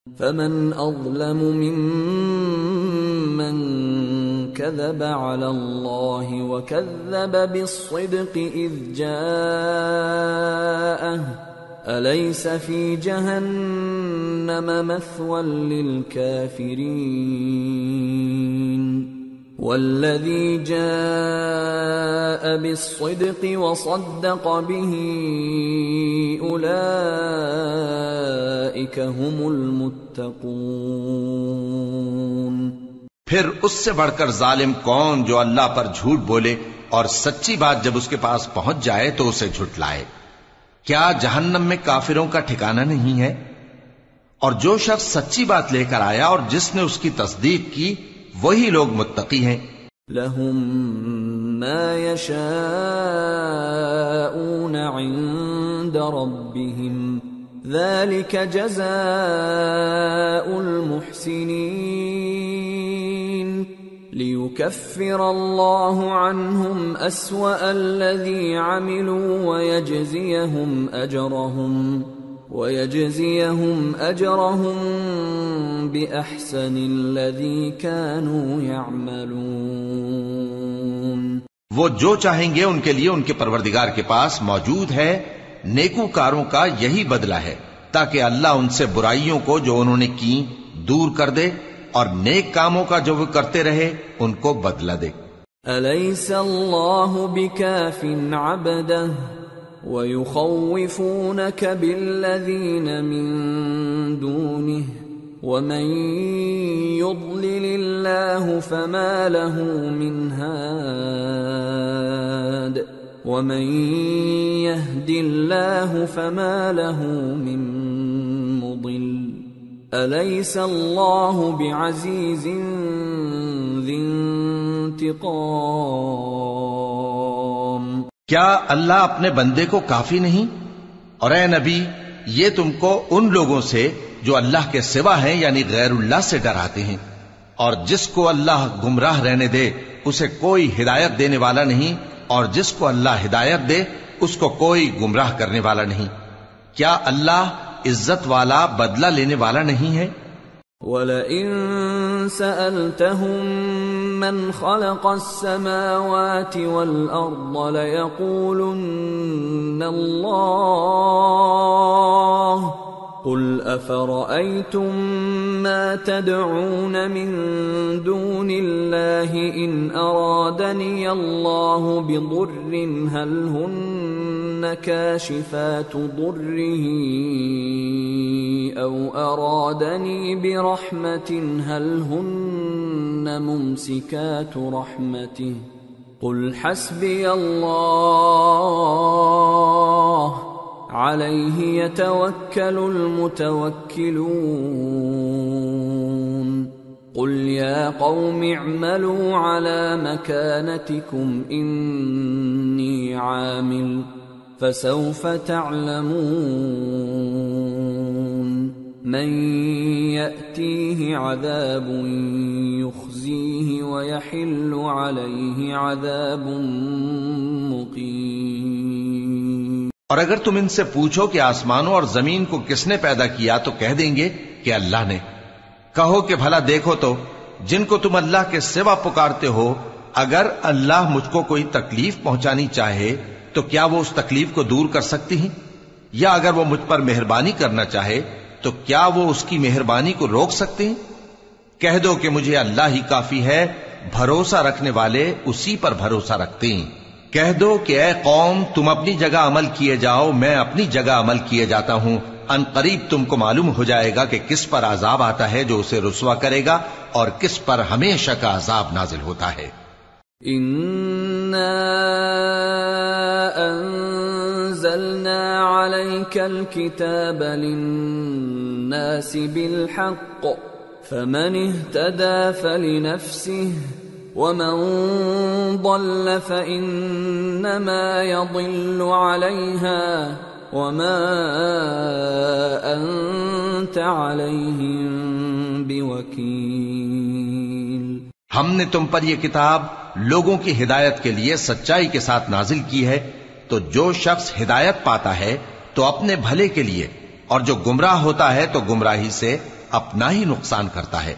فمن أظلم ممن كذب على الله وكذب بالصدق إذ جاءه أليس في جهنم مثوى للكافرين والذي جاء بالصدق وصدق به أولئك هم المتقون۔ پھر اس سے بڑھ کر ظالم کون جو اللہ پر جھوٹ بولے اور سچی بات جب اس کے پاس پہنچ جائے تو اسے جھٹلائے۔ کیا جہنم میں کافروں کا ٹھکانہ نہیں ہے؟ اور جو شخص سچی بات لے کر آیا اور جس نے اس کی تصدیق کی وہی لوگ متقی ہیں۔ لهم ما يشاءون عند ربهم ذلك جزاء المحسنين ليكفر الله عنهم أسوأ الذي عملوا ويجزيهم أجرهم بأحسن الذي كانوا يعملون۔ وہ جو چاہیں گے ان کے لیے ان کے پروردگار کے پاس موجود ہے نیکوکاروں کا یہی بدلہ ہے، تاکہ اللہ ان سے برائیوں کو جو انہوں نے کی دور کر دے اور نیک کاموں کا جو وہ کرتے رہے ان کو بدلہ دے۔ أَلَيْسَ اللَّهُ بِكَافٍ عَبْدَهُ وَيُخَوِّفُونَكَ بِالَّذِينَ مِن دُونِهِ وَمَن يُضْلِلِ اللَّهُ فَمَا لَهُ مِنْ هَادٍ وَمَن يَهْدِ اللَّهُ فَمَا لَهُ مِن مُضِلٍّ أَلَيْسَ اللَّهُ بِعَزِيزٍ ذِي انتقام۔ کیا اللہ اپنے بندے کو کافی نہیں؟ اور اے نبی یہ تم کو ان لوگوں سے جو اللہ کے سوا ہیں یعنی غیر اللہ سے ڈراتے ہیں، اور جس کو اللہ گمراہ رہنے دے اسے کوئی ہدایت دینے والا نہیں، اور جس کو اللہ ہدایت دے اس کو کوئی گمراہ کرنے والا نہیں۔ کیا اللہ عزت والا بدلہ لینے والا نہیں ہے؟ وَلَئِن سَأَلْتَهُم مَّنْ خَلَقَ السَّمَاوَاتِ وَالْأَرْضَ لَيَقُولُنَّ اللَّهُ قُلْ أَفَرَأَيْتُم مَّا تَدْعُونَ مِن دُونِ اللَّهِ إِنْ أَرَادَنِيَ اللَّهُ بِضُرٍّ هَلْ هُنَّ كَاشِفَاتُ ضُرِّهِ أَوْ أَرَادَنِي بِرَحْمَةٍ هَلْ هُنَّ مُمْسِكَاتُ رَحْمَتِهِ قُلْ حَسْبِيَ اللَّهُ عَلَيْهِ يَتَوَكَّلُ الْمُتَوَكِّلُونَ قُلْ يَا قَوْمِ اعْمَلُوا عَلَى مَكَانَتِكُمْ إِنِّي عَامِلٌ فَسَوْفَ تَعْلَمُونَ مَن يَأْتِيهِ عَذَابٌ يُخْزِيهِ وَيَحِلُّ عَلَيْهِ عَذَابٌ مُقِيمٌ۔ اور اگر تم ان سے پوچھو کہ آسمانوں اور زمین کو کس نے پیدا کیا تو کہہ دیں گے کہ اللہ نے۔ کہو کہ بھلا دیکھو تو جن کو تم اللہ کے سوا پکارتے ہو، اگر اللہ مجھ کو کوئی تکلیف پہنچانی چاہے تو کیا وہ اس تکلیف کو دور کر سکتی ہیں؟ یا اگر وہ مجھ پر مہربانی کرنا چاہے تو کیا وہ اس کی مہربانی کو روک سکتے ہیں؟ کہہ دو کہ مجھے اللہ ہی کافی ہے، بھروسہ رکھنے والے اسی پر بھروسہ رکھتے ہیں۔ کہہ دو کہ اے قوم تم اپنی جگہ عمل کیے جاؤ، میں اپنی جگہ عمل کیے جاتا ہوں، ان قریب تم کو معلوم ہو جائے گا کہ کس پر عذاب آتا ہے جو اسے رسوا کرے گا اور کس پر ہمیشہ کا عذاب نازل ہوتا ہے۔ اِنَّا أَنزَلْنَا عَلَيْكَ الْكِتَابَ لِلنَّاسِ بِالْحَقِّ فَمَنِ اهْتَدَى فَلِنَفْسِهِ وَمَن ضَلَّ فَإِنَّمَا يَضِلُّ عَلَيْهَا وَمَا أَنتَ عَلَيْهِم بِوَكِيلٍ۔ ہم نے تم پر یہ کتاب لوگوں کی ہدایت کے لیے سچائی کے ساتھ نازل کی ہے، تو جو شخص ہدایت پاتا ہے تو اپنے بھلے کے لیے، اور جو گمراہ ہوتا ہے تو گمراہی سے اپنا ہی نقصان کرتا ہے،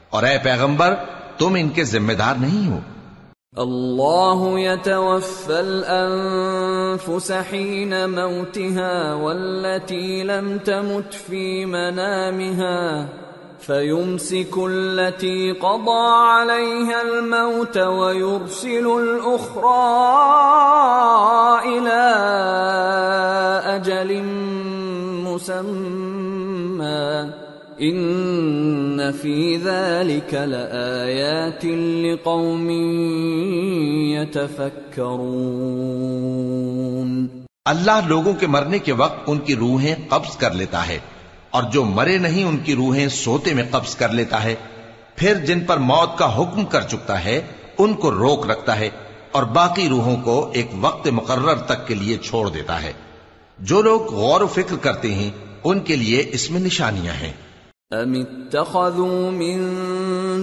اور اے پیغمبر تم ان کے ذمہ دار نہیں ہو۔ اللہ يتوفى الأنفس حين موتها والتي لم تمت في منامها فيمسك التي قضى عليها الموت ويرسل الأخرى إلى أجل مسمى إن في ذلك لآيات لقوم يتفكرون۔ اللہ لوگوں کے مرنے کے وقت ان کی روحیں قبض کر لیتا ہے، اور جو مرے نہیں ان کی روحیں سوتے میں قبض کر لیتا ہے، پھر جن پر موت کا حکم کر چکتا ہے ان کو روک رکھتا ہے، اور باقی روحوں کو ایک وقت مقرر تک کے لیے چھوڑ دیتا ہے۔ جو لوگ غور و فکر کرتے ہیں ان کے لیے اس میں نشانیاں ہیں۔ ام اتخذوا من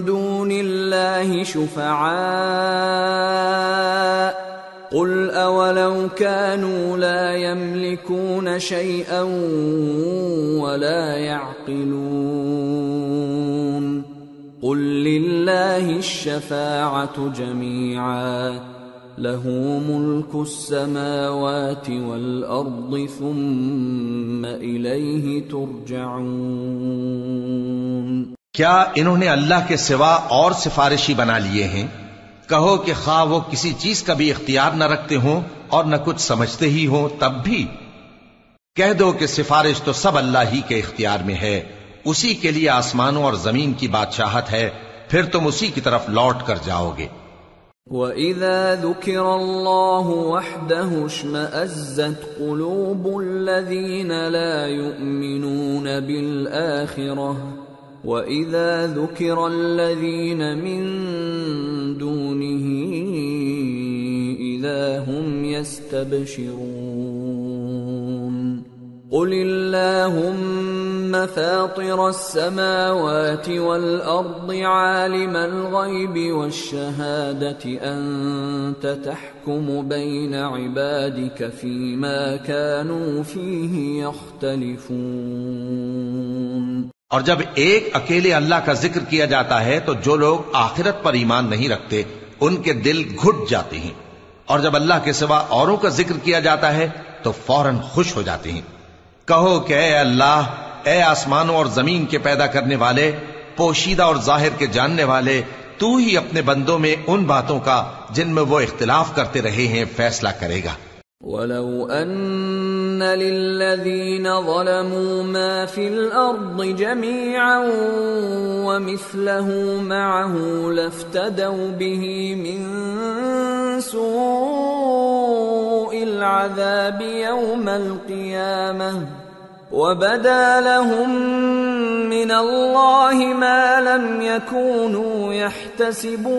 دون الله شفعاء قل اولو كانوا لا يملكون شيئا ولا يعقلون قل لله الشفاعة جميعا له ملك السماوات والأرض ثم إليه ترجعون۔ کیا انہوں نے اللہ کے سوا اور سفارشی بنا لیے ہیں؟ کہو کہ خواہ وہ کسی چیز کا بھی اختیار نہ رکھتے ہوں اور نہ کچھ سمجھتے ہی ہوں تب بھی کہہ دو کہ سفارش تو سب اللہ ہی کے اختیار میں ہے، اسی کے لیے آسمانوں اور زمین کی بادشاہت ہے، پھر تم اسی کی طرف لوٹ کر جاؤ گے۔ وَإِذَا ذُكِرَ اللَّهُ وَحْدَهُ اشْمَأَزَّتْ قُلُوبُ الَّذِينَ لَا يُؤْمِنُونَ بِالْآخِرَةِ وَإِذَا ذُكِرَ الَّذِينَ مِن دُونِهِ إِذَا هُمْ يَسْتَبْشِرُونَ قُلِ اللَّهُمَّ فَاطِرَ السَّمَاوَاتِ وَالْأَرْضِ عَالِمَ الْغَيْبِ وَالشَّهَادَةِ أَنْتَ تَحْكُمُ بَيْنَ عِبَادِكَ فِيمَا كَانُوا فِيهِ يَخْتَلِفُونَ۔ اور جب ایک اکیلے اللہ کا ذکر کیا جاتا ہے تو جو لوگ آخرت پر ایمان نہیں رکھتے ان کے دل گھٹ جاتے ہیں، اور جب اللہ کے سوا اوروں کا ذکر کیا جاتا ہے تو فوراً خوش ہو جاتے ہیں۔ کہو کہ اے اللہ، اے آسمانوں اور زمین کے پیدا کرنے والے، پوشیدہ اور ظاہر کے جاننے والے، تو ہی اپنے بندوں میں ان باتوں کا جن میں وہ اختلاف کرتے رہے ہیں فیصلہ کرے گا۔ وَلَوْ أَنَّ لِلَّذِينَ ظَلَمُوا مَا فِي الْأَرْضِ جَمِيعًا وَمِثْلَهُ مَعَهُ لَافْتَدَوْا بِهِ مِنْ سُوءِ الْعَذَابِ يَوْمَ الْقِيَامَةِ وَبَدَا لَهُم مِّنَ اللَّهِ مَا لَمْ يَكُونُوا يَحْتَسِبُونَ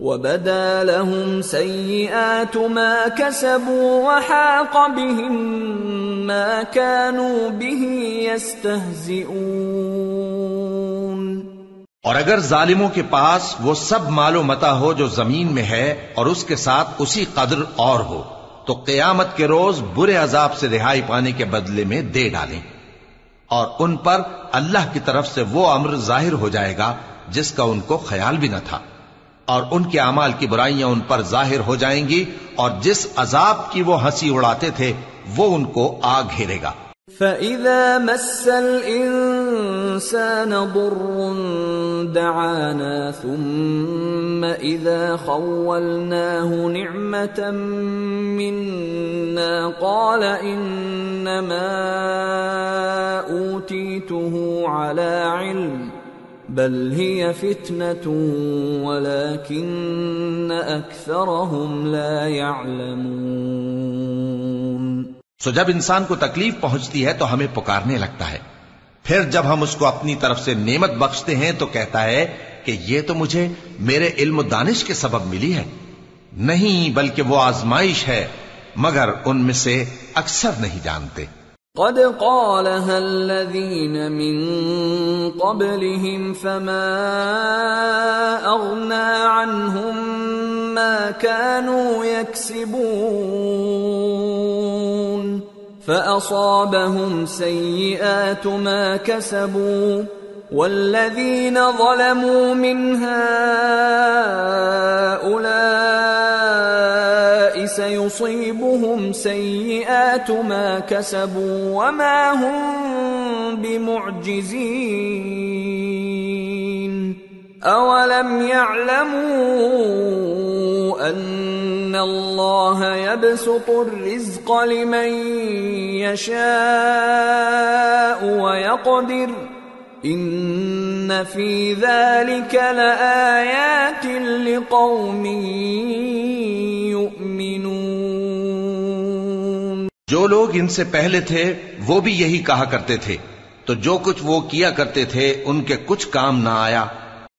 وَبَدَا لَهُمْ سَيِّئَاتُ مَا كَسَبُوا وَحَاقَ بِهِمْ مَا كَانُوا بِهِ يَسْتَهْزِئُونَ۔ اور اگر ظالموں کے پاس وہ سب مال و متاع ہو جو زمین میں ہے اور اس کے ساتھ اسی قدر اور ہو تو قیامت کے روز برے عذاب سے رہائی پانے کے بدلے میں دے ڈالیں، اور ان پر اللہ کی طرف سے وہ امر ظاہر ہو جائے گا جس کا ان کو خیال بھی نہ تھا، اور ان کے اعمال کی برائیاں ان پر ظاہر ہو جائیں گی، اور جس عذاب کی وہ ہنسی اڑاتے تھے وہ ان کو آ گھیرے گا۔ فَإِذَا مَسَّ الْإِنسَانَ ضُرٌّ دَعَانَا ثُمَّ إِذَا خَوَّلْنَاهُ نِعْمَةً مِنَّا قَالَ إِنَّمَا أُوتِيتُهُ عَلَى عِلْمٍ بل هي فتنة ولكن أكثرهم لا يعلمون۔ سو جب انسان کو تکلیف پہنچتی ہے تو ہمیں پکارنے لگتا ہے، پھر جب ہم اس کو اپنی طرف سے نعمت بخشتے ہیں تو کہتا ہے کہ یہ تو مجھے میرے علم و دانش کے سبب ملی ہے، نہیں بلکہ وہ آزمائش ہے، مگر ان میں سے اکثر نہیں جانتے۔ قد قالها الذين من قبلهم فما أغنى عنهم ما كانوا يكسبون فأصابهم سيئات ما كسبوا والذين ظلموا من هؤلاء سيصيبهم سيئات ما كسبوا وما هم بمعجزين أولم يعلموا أن الله يبسط الرزق لمن يشاء ويقدر إن في ذلك لآيات لقوم يؤمنون۔ جو لوگ ان سے پہلے تھے وہ بھی یہی کہا کرتے تھے، تو جو کچھ وہ کیا کرتے تھے ان کے کچھ کام نہ آیا،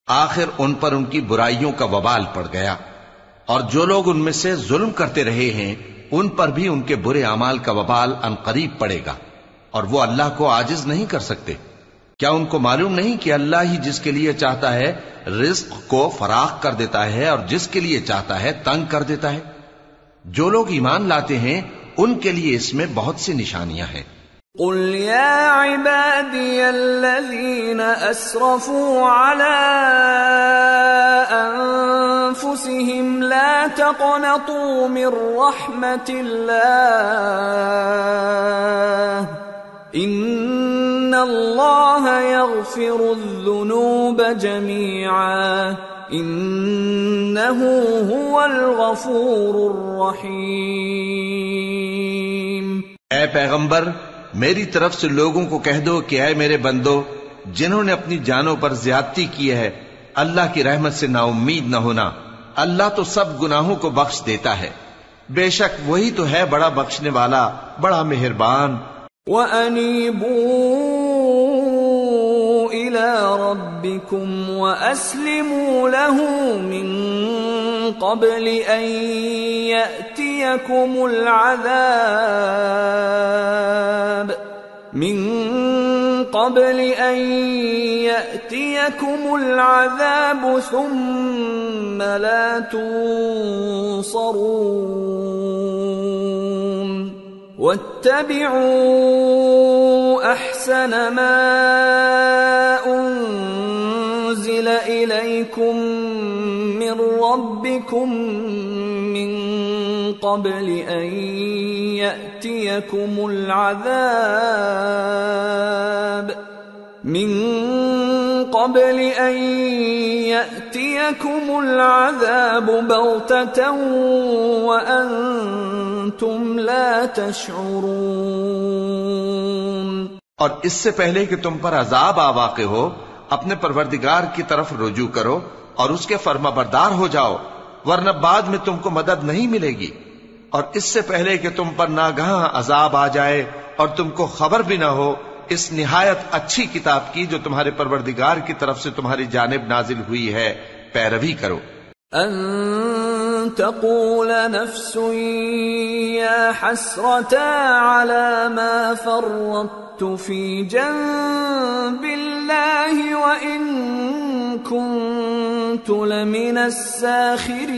آخر ان پر ان کی برائیوں کا وبال پڑ گیا۔ اور جو لوگ ان میں سے ظلم کرتے رہے ہیں ان پر بھی ان کے برے اعمال کا وبال عنقریب پڑے گا، اور وہ اللہ کو عاجز نہیں کر سکتے۔ کیا ان کو معلوم نہیں کہ اللہ ہی جس کے لیے چاہتا ہے رزق کو فراخ کر دیتا ہے اور جس کے لیے چاہتا ہے تنگ کر دیتا ہے؟ جو لوگ ایمان لاتے ہیں ان کے لیے اس میں بہت سی نشانیاں ہیں۔ قل يا عبادي الذين أسرفوا على أنفسهم لا تقنطوا من رحمة الله إن الله يغفر الذنوب جميعا إنه هو الغفور الرحيم۔ اے پیغمبر، میری طرف سے لوگوں کو کہہ دو کہ اے میرے بندو، جنہوں نے اپنی جانوں پر زیادتی کی ہے، اللہ کی رحمت سے نا امید نہ ہونا۔ اللہ تو سب گناہوں کو بخش دیتا ہے، بے شک وہی تو ہے بڑا بخشنے والا، بڑا مہربان۔ وَأَنِيبُوا إِلَى رَبِّكُمْ وَأَسْلِمُوا لَهُ مِن قبل أن يأتيكم العذاب ثم لا تنصرون واتبعوا أحسن ما أنزل إليكم من ربكم من قبل أن يأتيكم العذاب بغتة وأنتم لا تشعرون۔ اور اس سے پہلے کہ تم پر عذاب آ واقع ہو، اپنے پروردگار کی طرف رجوع کرو اور اس کے فرما بردار ہو جاؤ، ورنہ بعد میں تم کو مدد نہیں ملے گی۔ اور اس سے پہلے کہ تم پر ناگہاں عذاب آ جائے اور تم کو خبر بھی نہ ہو، اس نہایت اچھی کتاب کی جو تمہارے پروردگار کی طرف سے تمہاری جانب نازل ہوئی ہے پیروی کرو۔ ان تقول نفس یا حسرتا علی ما فرطت فی جنب اللہ وان كنت لمن الساخرین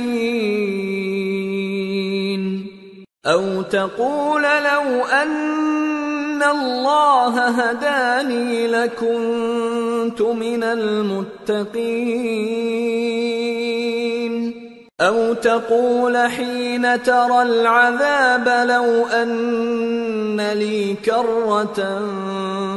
او تقول لو ان اللہ ہدانی لکنت من المتقین او تقول حین ترى العذاب لو ان لی کرة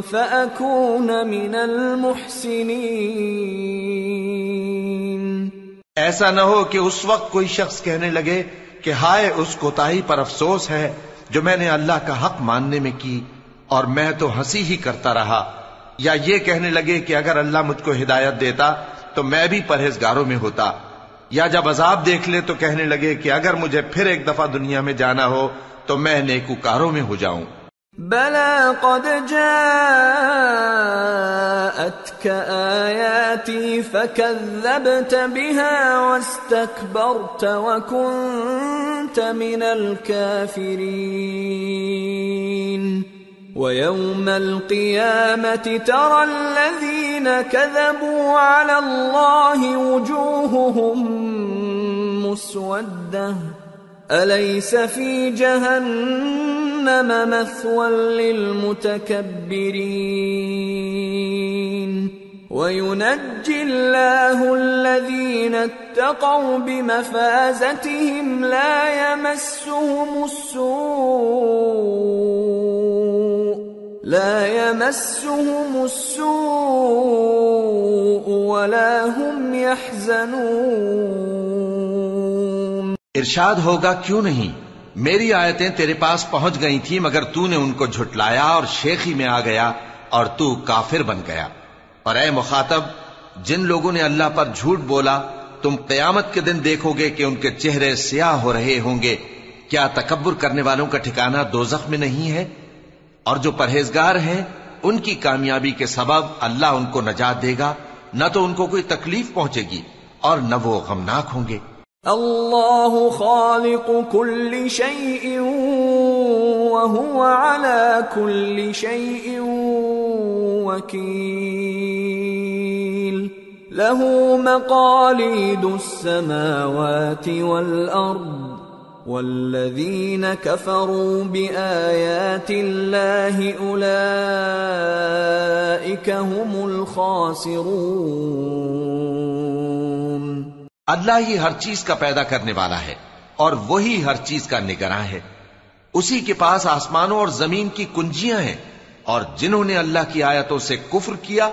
فأکون من المحسنین۔ ایسا نہ ہو کہ اس وقت کوئی شخص کہنے لگے کہ ہائے اس کوتاہی پر افسوس ہے جو میں نے اللہ کا حق ماننے میں کی اور میں تو ہنسی ہی کرتا رہا، یا یہ کہنے لگے کہ اگر اللہ مجھ کو ہدایت دیتا تو میں بھی پرہیزگاروں میں ہوتا، یا جب عذاب دیکھ لے تو کہنے لگے کہ اگر مجھے پھر ایک دفعہ دنیا میں جانا ہو تو میں نیکوکاروں میں ہو جاؤں۔ بلى قد جاءتك آياتي فكذبت بها واستكبرت وكنت من الكافرين ويوم القيامة ترى الذين كذبوا على الله وجوههم مسودة أليس في جهنم جہنم مثوى للمتكبرين وينجي الله الذين اتقوا بمفازتهم لا يمسهم السوء ولا هم يحزنون۔ ارشاد ہوگا کیوں نہیں، میری آیتیں تیرے پاس پہنچ گئی تھی مگر تو نے ان کو جھٹلایا اور شیخی میں آ گیا اور تو کافر بن گیا۔ اور اے مخاطب، جن لوگوں نے اللہ پر جھوٹ بولا تم قیامت کے دن دیکھو گے کہ ان کے چہرے سیاہ ہو رہے ہوں گے۔ کیا تکبر کرنے والوں کا ٹھکانہ دوزخ میں نہیں ہے؟ اور جو پرہیزگار ہیں ان کی کامیابی کے سبب اللہ ان کو نجات دے گا، نہ تو ان کو کوئی تکلیف پہنچے گی اور نہ وہ غمناک ہوں گے۔ اللہ خالق كل شيء وهو على كل شيء وكيل له مقاليد السماوات والأرض والذين كفروا بآيات الله أولئك هم الخاسرون۔ اللہ ہی ہر چیز کا پیدا کرنے والا ہے اور وہی ہر چیز کا نگراں ہے۔ اسی کے پاس آسمانوں اور زمین کی کنجیاں ہیں، اور جنہوں نے اللہ کی آیتوں سے کفر کیا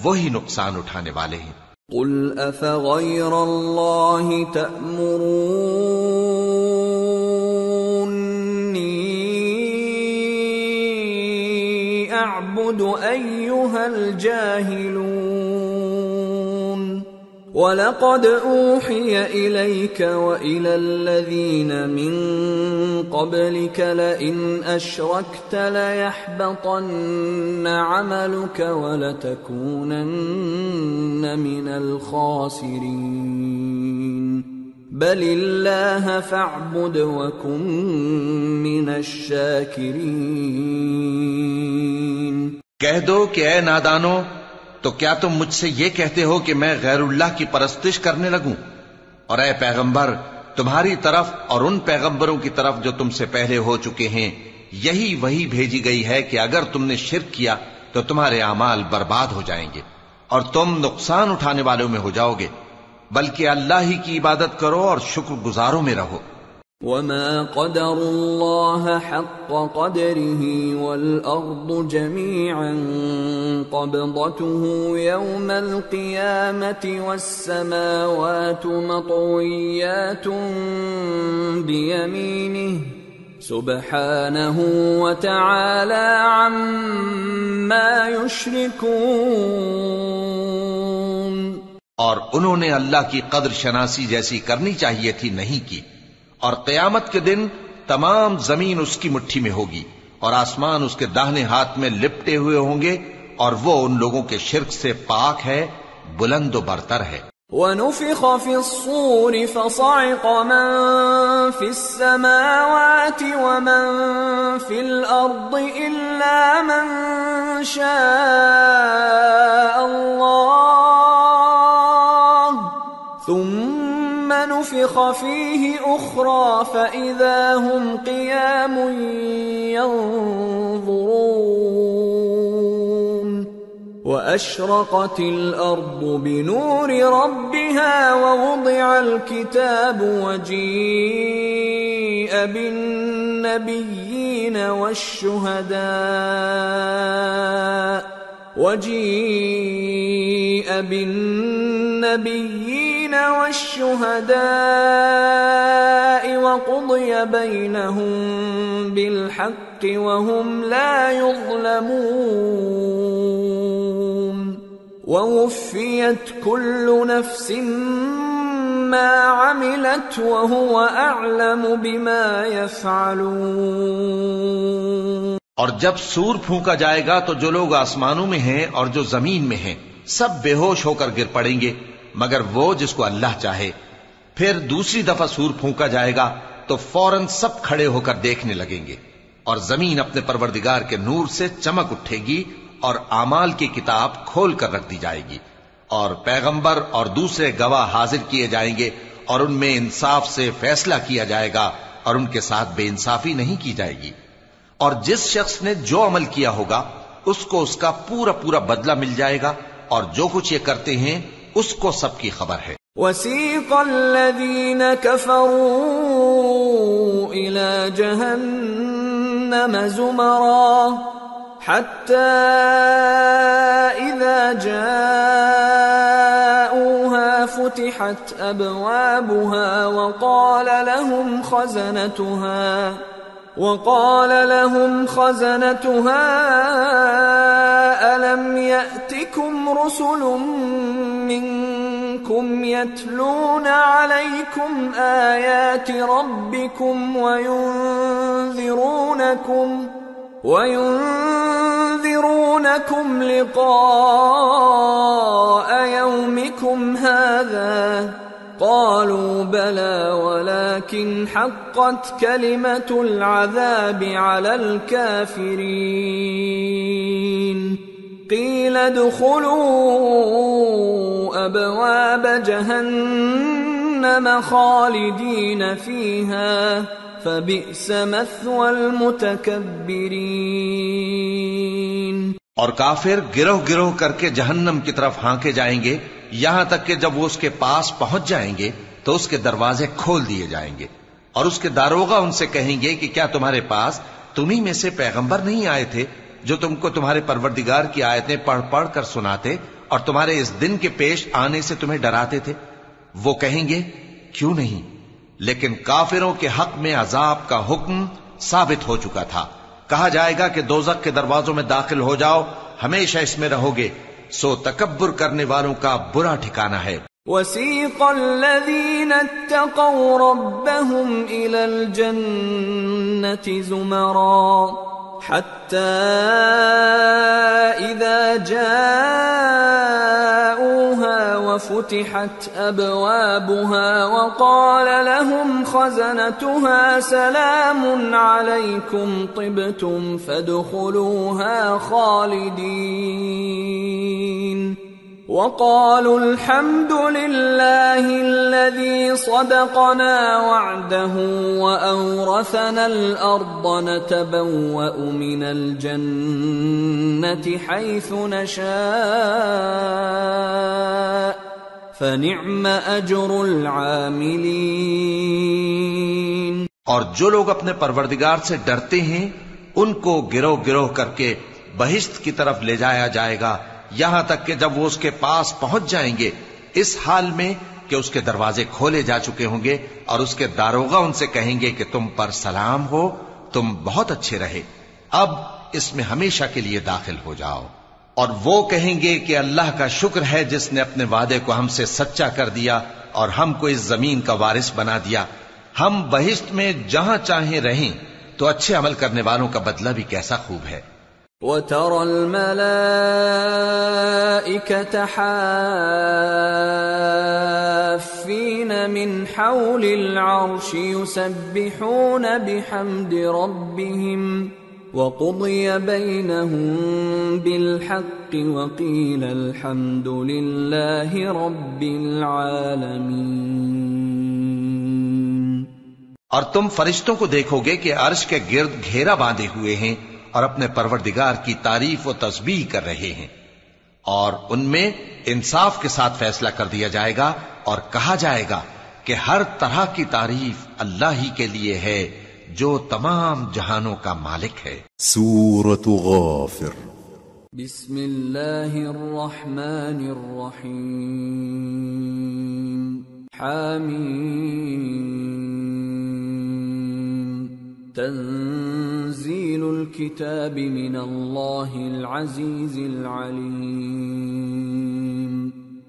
وہی نقصان اٹھانے والے ہیں۔ قل افغیر اللہ تأمرونی اعبد ایھا الجاہلون وَلَقَدْ أُوحِيَ إِلَيْكَ وَإِلَى الَّذِينَ مِن قَبْلِكَ لَئِنْ أَشْرَكْتَ لَيَحْبَطَنَّ عَمَلُكَ وَلَتَكُونَنَّ مِنَ الْخَاسِرِينَ بَلِ اللَّهَ فَاعْبُدْ وَكُن مِّنَ الشَّاكِرِينَ۔ کہہ دو کہ اے نادانو، تو کیا تم مجھ سے یہ کہتے ہو کہ میں غیر اللہ کی پرستش کرنے لگوں؟ اور اے پیغمبر، تمہاری طرف اور ان پیغمبروں کی طرف جو تم سے پہلے ہو چکے ہیں یہی وہی بھیجی گئی ہے کہ اگر تم نے شرک کیا تو تمہارے اعمال برباد ہو جائیں گے اور تم نقصان اٹھانے والوں میں ہو جاؤ گے، بلکہ اللہ ہی کی عبادت کرو اور شکر گزاروں میں رہو۔ وَمَا قَدَرُوا اللَّهَ حَقَّ قَدْرِهِ وَالْأَرْضُ جَمِيعًا قَبْضَتُهُ يَوْمَ الْقِيَامَةِ وَالسَّمَاوَاتُ مَطْوِيَّاتٌ بِيَمِينِهِ سُبْحَانَهُ وَتَعَالَى عَمَّا يُشْرِكُونَ۔ اور انہوں نے اللہ کی قدر شناسی جیسی کرنی چاہیے تھی نہیں کی، اور قیامت کے دن تمام زمین اس کی مٹھی میں ہوگی اور آسمان اس کے داہنے ہاتھ میں لپٹے ہوئے ہوں گے، اور وہ ان لوگوں کے شرک سے پاک ہے، بلند و برتر ہے۔ وَنُفِخَ فِي الصُّورِ فَصَعِقَ مَن فِي السَّمَاوَاتِ وَمَن فِي الْأَرْضِ إِلَّا مَن شَاءَ اللَّهُ ثُمَّ نُفِخَ فِيهِ أُخْرَى فَإِذَا هُمْ قِيَامٌ يَنظُرُونَ وَأَشْرَقَتِ الْأَرْضُ بِنُورِ رَبِّهَا وَوُضِعَ الْكِتَابُ وَجِيءَ بِالنَّبِيِّينَ والشهداء وقضي بينهم بالحق وهم لا يظلمون ووفيت كل نفس ما عملت وهو أعلم بما يفعلون۔ اور جب سور پھونکا جائے گا تو جو لوگ آسمانوں میں ہیں اور جو زمین میں ہیں سب بے ہوش ہو کر گر پڑیں گے مگر وہ جس کو اللہ چاہے۔ پھر دوسری دفعہ سور پھونکا جائے گا تو فوراً سب کھڑے ہو کر دیکھنے لگیں گے، اور زمین اپنے پروردگار کے نور سے چمک اٹھے گی اور اعمال کی کتاب کھول کر رکھ دی جائے گی، اور پیغمبر اور دوسرے گواہ حاضر کیے جائیں گے، اور ان میں انصاف سے فیصلہ کیا جائے گا اور ان کے ساتھ بے انصافی نہیں کی جائے گی۔ اور جس شخص نے جو عمل کیا ہوگا اس کو اس کا پورا پورا بدلہ مل جائے گا، اور جو کچھ یہ کرتے ہیں اس کو سب کی خبر ہے۔ وَسِيقَ الَّذِينَ كَفَرُوا إِلَى جَهَنَّمَ زُمَرًا حَتَّى إِذَا جَاءُوهَا فُتِحَتْ أَبْوَابُهَا وقال لهم خزنتها ألم يأتكم رسل منكم يتلون عليكم آيات ربكم وينذرونكم لقاء يومكم هذا قالوا بلى ولكن حقت كلمة العذاب على الكافرين قيل ادخلوا أبواب جهنم خالدين فيها فبئس مثوى المتكبرين۔ اور کافر گروہ گروہ کر کے جہنم کی طرف ہانکے جائیں گے، یہاں تک کہ جب وہ اس کے پاس پہنچ جائیں گے تو اس کے دروازے کھول دیے جائیں گے، اور اس کے داروغہ ان سے کہیں گے کہ کیا تمہارے پاس تمہیں میں سے پیغمبر نہیں آئے تھے جو تم کو تمہارے پروردگار کی آیتیں پڑھ پڑھ کر سناتے اور تمہارے اس دن کے پیش آنے سے تمہیں ڈراتے تھے؟ وہ کہیں گے کیوں نہیں، لیکن کافروں کے حق میں عذاب کا حکم ثابت ہو چکا تھا۔ کہا جائے گا کہ دوزخ کے دروازوں میں داخل ہو جاؤ، ہمیشہ اس میں رہو گے، سو تکبر کرنے والوں کا برا ٹھکانہ ہے۔ وَسِيقَ الَّذِينَ اتَّقَوْا رَبَّهُمْ إِلَى الْجَنَّةِ زُمَرًا حَتَّى إِذَا جَاءُوهَا وَفُتِحَتْ أَبْوَابُهَا وَقَالَ لَهُمْ خَزَنَتُهَا سَلَامٌ عَلَيْكُمْ طِبْتُمْ فَادْخُلُوهَا خَالِدِينَ وَقَالُوا الْحَمْدُ لِلَّهِ الَّذِي صَدَقَنَا وَعْدَهُ وَأَوْرَثَنَا الْأَرْضَ نَتَبَوَّأُ مِنَ الْجَنَّةِ حَيْثُ نَشَاءُ فَنِعْمَ أَجْرُ الْعَامِلِينَ۔ اور جو لوگ اپنے پروردگار سے ڈرتے ہیں ان کو گروہ گروہ کر کے بہشت کی طرف لے جایا جائے گا، یہاں تک کہ جب وہ اس کے پاس پہنچ جائیں گے اس حال میں کہ اس کے دروازے کھولے جا چکے ہوں گے، اور اس کے داروغہ ان سے کہیں گے کہ تم پر سلام ہو، تم بہت اچھے رہے، اب اس میں ہمیشہ کے لیے داخل ہو جاؤ۔ اور وہ کہیں گے کہ اللہ کا شکر ہے جس نے اپنے وعدے کو ہم سے سچا کر دیا اور ہم کو اس زمین کا وارث بنا دیا، ہم بہشت میں جہاں چاہیں رہیں، تو اچھے عمل کرنے والوں کا بدلہ بھی کیسا خوب ہے۔ وَتَرَى الْمَلَائِكَةَ حَافِّينَ مِنْ حَوْلِ الْعَرْشِ يُسَبِّحُونَ بِحَمْدِ رَبِّهِمْ وَقُضِيَ بَيْنَهُمْ بِالْحَقِّ وَقِيلَ الْحَمْدُ لِلَّهِ رَبِّ الْعَالَمِينَ۔ اور تم فرشتوں کو دیکھو گے کہ عرش کے گرد گھیرا باندھے ہوئے ہیں اور اپنے پروردگار کی تعریف و تسبیح کر رہے ہیں، اور ان میں انصاف کے ساتھ فیصلہ کر دیا جائے گا اور کہا جائے گا کہ ہر طرح کی تعریف اللہ ہی کے لیے ہے جو تمام جہانوں کا مالک ہے۔ سورة غافر۔ بسم اللہ الرحمن الرحیم۔ حامیم۔ تنزیل الكتاب من اللہ العزیز العلیم۔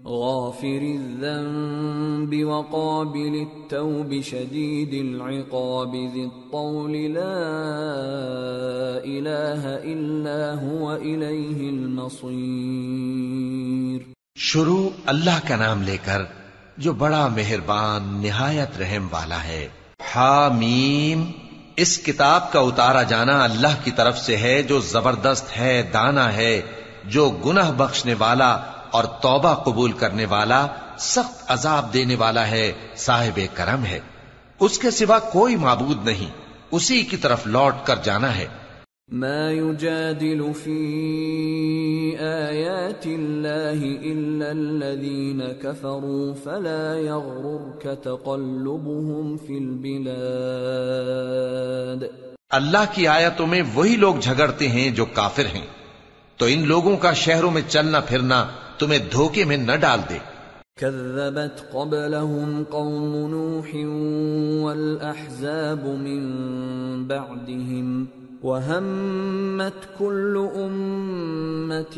غافر الذنب وقابل التوب شدید العقاب ذی الطول لا الہ الا هو الیہ المصیر۔ شروع اللہ کا نام لے کر جو بڑا مہربان نہایت رحم والا ہے۔ حامیم۔ اس کتاب کا اتارا جانا اللہ کی طرف سے ہے جو زبردست ہے، دانا ہے، جو گناہ بخشنے والا اور توبہ قبول کرنے والا، سخت عذاب دینے والا ہے، صاحب کرم ہے۔ اس کے سوا کوئی معبود نہیں، اسی کی طرف لوٹ کر جانا ہے۔ ما يجادل في آيات الله إلا الذين كفروا فلا يغررك تقلبهم في البلاد. اللہ کی آیتوں میں وہی لوگ جھگڑتے ہیں جو کافر ہیں، تو ان لوگوں کا شہروں میں چلنا پھرنا تمہیں دھوکے میں نہ ڈال دے. كذبت قبلهم قوم نوح والأحزاب من بعدهم وهمت كل أمة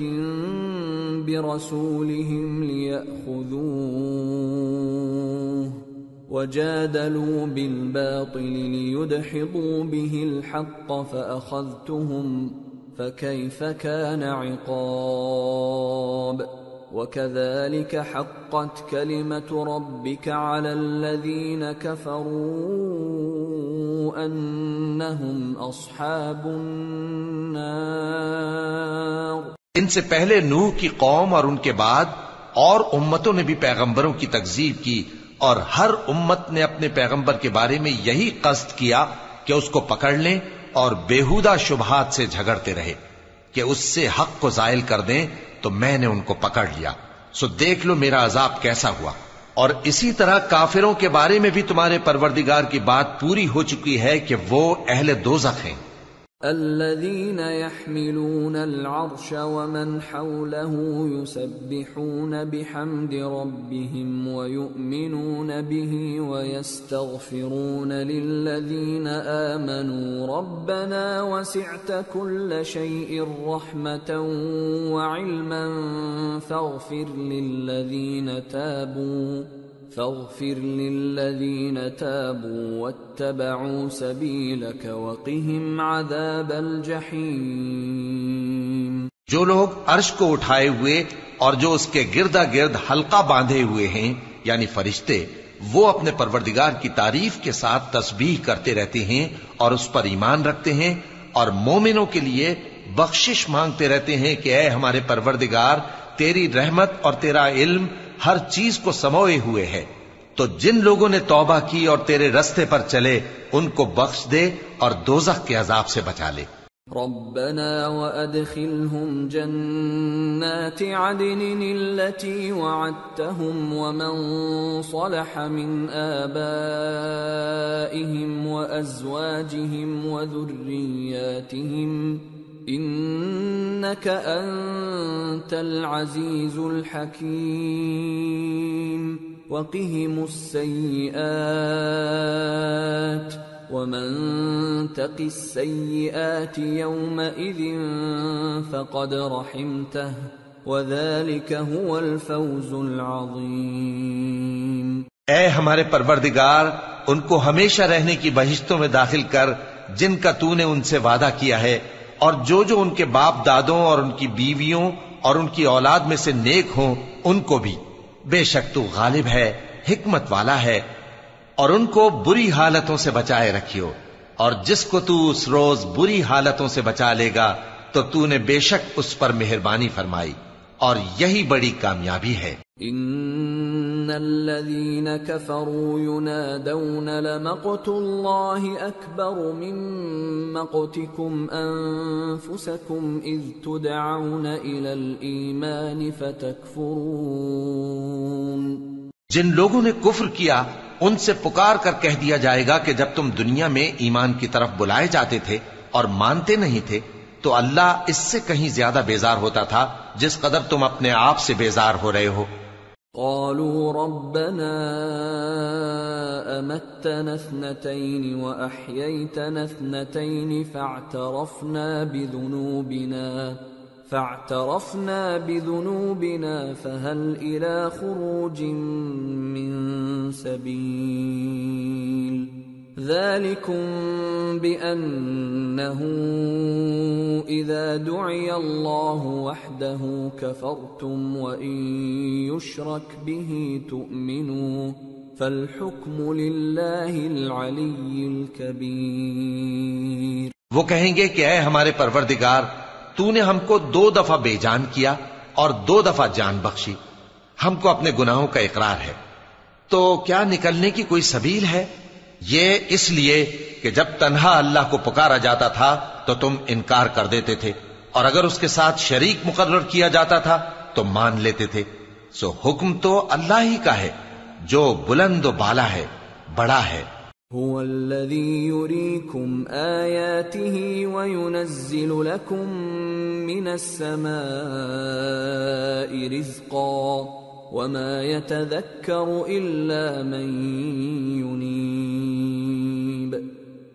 برسولهم ليأخذوه وجادلوا بالباطل ليدحضوا به الحق فأخذتهم فكيف كان عقاب. وكذلك حقت كلمة ربك على الذين كفروا أنهم أصحاب النار. ان سے پہلے نوح کی قوم اور ان کے بعد اور امتوں نے بھی پیغمبروں کی تکذیب کی، اور ہر امت نے اپنے پیغمبر کے بارے میں یہی قصد کیا کہ اس کو پکڑ لیں اور بیہودہ شبہات سے جھگڑتے رہے کہ اس سے حق کو زائل کر دیں، تو میں نے ان کو پکڑ لیا. سو دیکھ لو میرا عذاب کیسا ہوا. اور اسی طرح کافروں کے بارے میں بھی تمہارے پروردگار کی بات پوری ہو چکی ہے کہ وہ اہل دوزخ ہیں. الذين يحملون العرش ومن حوله يسبحون بحمد ربهم ويؤمنون به ويستغفرون للذين آمنوا ربنا وسعت كل شيء رحمة وعلما فاغفر للذين تابوا واتبعوا سبيلك وقهم عذاب الجحيم. جو لوگ عرش کو اٹھائے ہوئے اور جو اس کے گردا گرد حلقہ باندھے ہوئے ہیں یعنی فرشتے، وہ اپنے پروردگار کی تعریف کے ساتھ تسبیح کرتے رہتے ہیں اور اس پر ایمان رکھتے ہیں، اور مومنوں کے لیے بخشش مانگتے رہتے ہیں کہ اے ہمارے پروردگار، تیری رحمت اور تیرا علم ہر چیز کو سموئے ہوئے ہے، تو جن لوگوں نے توبہ کی اور تیرے رستے پر چلے ان کو بخش دے اور دوزخ کے عذاب سے بچا لے. ربنا وادخلهم جنات عدن التي وعدتهم ومن صلح من آبائهم وأزواجهم وذرياتهم إنك أنت العزيز الحكيم. وقهم السيئات ومن تق السيئات يومئذ فقد رحمته وذلك هو الفوز العظيم. اے ہمارے پروردگار، ان کو ہمیشہ رہنے کی بہشتوں میں داخل کر جن کا تو نے ان سے وعدہ کیا ہے، اور جو ان کے باپ دادوں اور ان کی بیویوں اور ان کی اولاد میں سے نیک ہوں ان کو بھی. بے شک تو غالب ہے، حکمت والا ہے. اور ان کو بری حالتوں سے بچائے رکھیو، اور جس کو تو اس روز بری حالتوں سے بچا لے گا تو تو نے بے شک اس پر مہربانی فرمائی، اور یہی بڑی کامیابی ہے. ان الذين كفروا ينادون لمقت الله اكبر من مقتكم انفسكم اذ تدعون الى الايمان فتكفرون. جن لوگوں نے کفر کیا ان سے پکار کر کہہ دیا جائے گا کہ جب تم دنیا میں ایمان کی طرف بلائے جاتے تھے اور مانتے نہیں تھے تو اللہ اس سے کہیں زیادہ بیزار ہوتا تھا جس قدر تم اپنے آپ سے بیزار ہو رہے ہو. قالوا ربنا امتنا اثنتين واحييتنا اثنتين فاعترفنا بذنوبنا فهل الى خروج من سبيل. ذلكم بأنه إذا دعي الله وحده كفرتم وإن يشرك به تؤمنوا فالحكم لله العلي الكبير. وہ کہیں گے کہ اے ہمارے پروردگار، تو نے ہم کو 2 دفعہ بے جان کیا اور 2 دفعہ جان بخشی، ہم کو اپنے گناہوں کا اقرار ہے، تو کیا نکلنے کی کوئی سبیل ہے؟ یہ اس لیے کہ جب تنہا اللہ کو پکارا جاتا تھا تو تم انکار کر دیتے تھے، اور اگر اس کے ساتھ شریک مقرر کیا جاتا تھا تو مان لیتے تھے۔ سو حکم تو اللہ ہی کا ہے جو بلند و بالا ہے، بڑا ہے۔ هو الذي يريكم آياته وينزل لكم من السماء رزقا وما يتذكر إلا من ينيب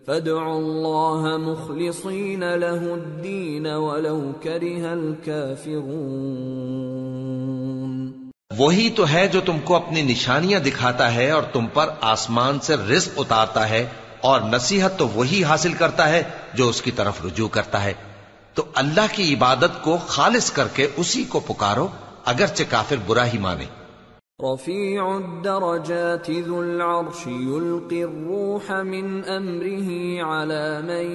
فادعوا الله مخلصين له الدين ولو كره الكافرون۔ وہی تو ہے جو تم کو اپنی نشانیاں دکھاتا ہے اور تم پر آسمان سے رزق اتارتا ہے، اور نصیحت تو وہی حاصل کرتا ہے جو اس کی طرف رجوع کرتا ہے۔ تو اللہ کی عبادت کو خالص کر کے اسی کو پکارو اگرچہ کافر برا ہی مانے۔ رفیع الدرجات ذو العرش يلقي الروح من امره على من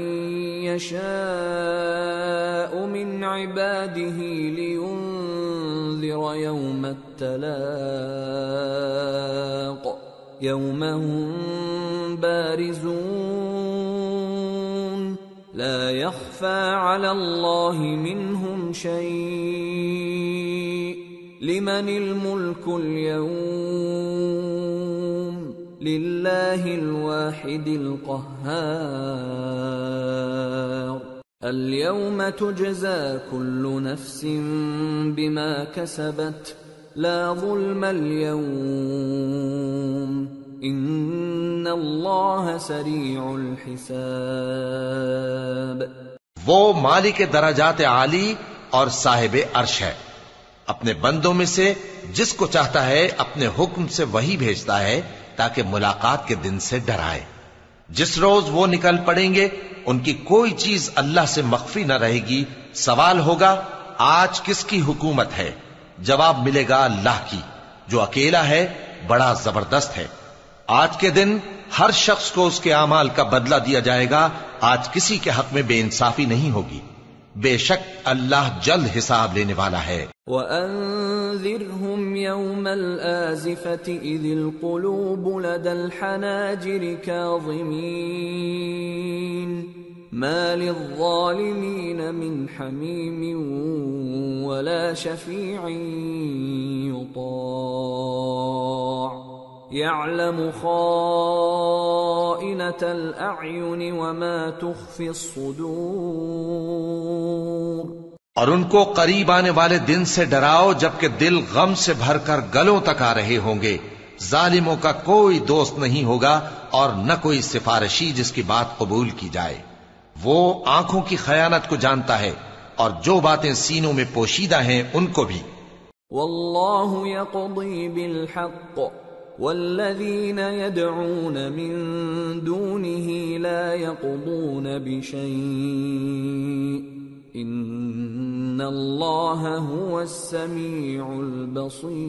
يشاء من عباده لينذر يوم التلاق يوم هم بارزون لا يخفى على الله منهم شيء لمن الملك اليوم لله الواحد القهار اليوم تجزى كل نفس بما كسبت لا ظلم اليوم ان الله سريع الحساب۔ وہ مالک درجات عالی اور صاحب عرش ہے، اپنے بندوں میں سے جس کو چاہتا ہے اپنے حکم سے وہی بھیجتا ہے تاکہ ملاقات کے دن سے ڈرائے۔ جس روز وہ نکل پڑیں گے ان کی کوئی چیز اللہ سے مخفی نہ رہے گی۔ سوال ہوگا آج کس کی حکومت ہے؟ جواب ملے گا اللہ کی جو اکیلا ہے، بڑا زبردست ہے۔ آج کے دن ہر شخص کو اس کے اعمال کا بدلہ دیا جائے گا۔ آج کسی کے حق میں بے انصافی نہیں ہوگی، بے شک اللہ جلد حساب لینے والا ہے۔ وَأَنذِرْهُمْ يَوْمَ الْآزِفَةِ إِذِ الْقُلُوبُ لَدَى الْحَنَاجِرِ كَاظِمِينَ مَا لِلظَّالِمِينَ مِنْ حَمِيمٍ وَلَا شَفِيعٍ يُطَاعُ يَعْلَمُ خَائِنَةَ الْأَعْيُنِ وَمَا تُخْفِي الصُّدُورُ۔ اور ان کو قریب آنے والے دن سے ڈراؤ جبکہ دل غم سے بھر کر گلوں تک آ رہے ہوں گے۔ ظالموں کا کوئی دوست نہیں ہوگا اور نہ کوئی سفارشی جس کی بات قبول کی جائے۔ وہ آنکھوں کی خیانت کو جانتا ہے اور جو باتیں سینوں میں پوشیدہ ہیں ان کو بھی۔ واللہ یقضی بالحق والذین يدعون من دونه لا يقضون بشیء ان اللہ هو السمیع البصیر۔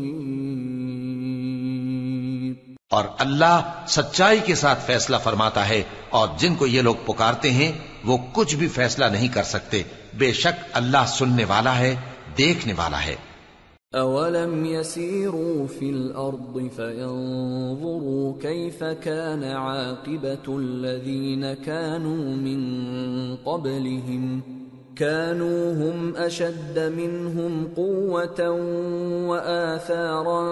اور اللہ سچائی کے ساتھ فیصلہ فرماتا ہے، اور جن کو یہ لوگ پکارتے ہیں وہ کچھ بھی فیصلہ نہیں کر سکتے، بے شک اللہ سننے والا ہے، دیکھنے والا ہے۔ اولم يسيروا في الارض فينظروا كيف كان عاقبة الذين كانوا من قبلهم كانوا هم اشد منهم قوة واثارا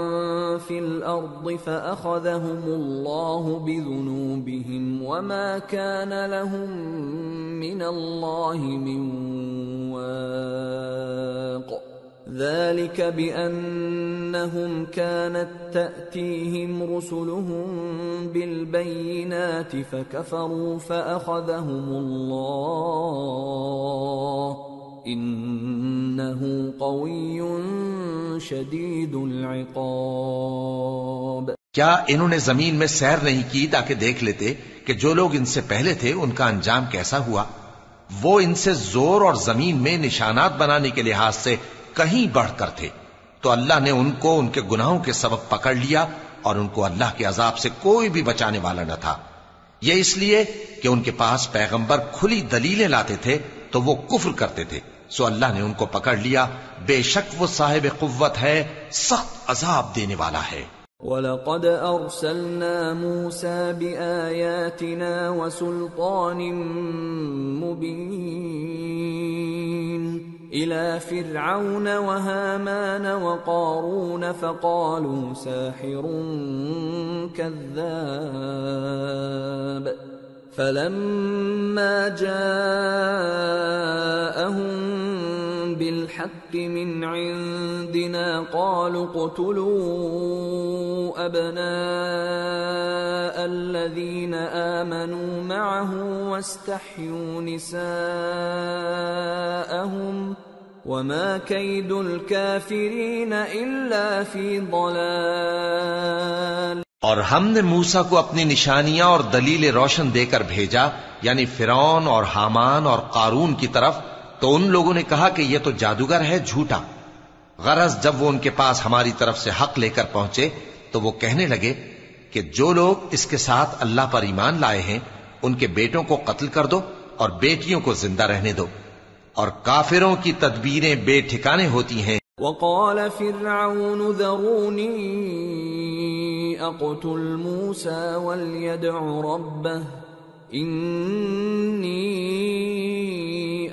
في الارض فاخذهم الله بذنوبهم وما كان لهم من الله من واق ذلك بأنهم كانت تأتيهم رسلهم بالبينات فكفروا فأخذهم الله إنه قوي شديد العقاب۔ کیا انہوں نے زمین میں سیر نہیں کی تاکہ دیکھ لیتے کہ جو لوگ ان سے پہلے تھے ان کا انجام کیسا ہوا؟ وہ ان سے زور اور زمین میں نشانات بنانے کے لحاظ سے کہیں بڑھ کر تھے، تو اللہ نے ان کو ان کے گناہوں کے سبب پکڑ لیا اور ان کو اللہ کے عذاب سے کوئی بھی بچانے والا نہ تھا۔ یہ اس لیے کہ ان کے پاس پیغمبر کھلی دلیلیں لاتے تھے تو وہ کفر کرتے تھے، سو اللہ نے ان کو پکڑ لیا، بے شک وہ صاحب قوت ہے، سخت عذاب دینے والا ہے۔ وَلَقَدْ أَرْسَلْنَا مُوسَى بِآيَاتِنَا وَسُلْطَانٍ مُبِينٍ إِلَى فِرْعَوْنَ وَهَامَانَ وَقَارُونَ فَقَالُوا سَاحِرٌ كَذَّابٌ فَلَمَّا جَاءَهُم بِالْحَقِّ مِنْ عِندِنَا قَالُوا اقْتُلُوا أَبْنَاءَ الَّذِينَ آمَنُوا مَعَهُ وَاسْتَحْيُوا نِسَاءَهُمْ وَمَا كَيْدُ الْكَافِرِينَ إِلَّا فِي ضَلَالٍ۔ اور ہم نے موسیٰ کو اپنی نشانیاں اور دلیل روشن دے کر بھیجا، یعنی فرعون اور حامان اور قارون کی طرف، تو ان لوگوں نے کہا کہ یہ تو جادوگر ہے، جھوٹا۔ غرض جب وہ ان کے پاس ہماری طرف سے حق لے کر پہنچے تو وہ کہنے لگے کہ جو لوگ اس کے ساتھ اللہ پر ایمان لائے ہیں ان کے بیٹوں کو قتل کر دو اور بیٹیوں کو زندہ رہنے دو، اور کافروں کی تدبیریں بے ٹھکانے ہوتی ہیں۔ وقال فرعون ذروني اقتل موسى وليدع ربه إني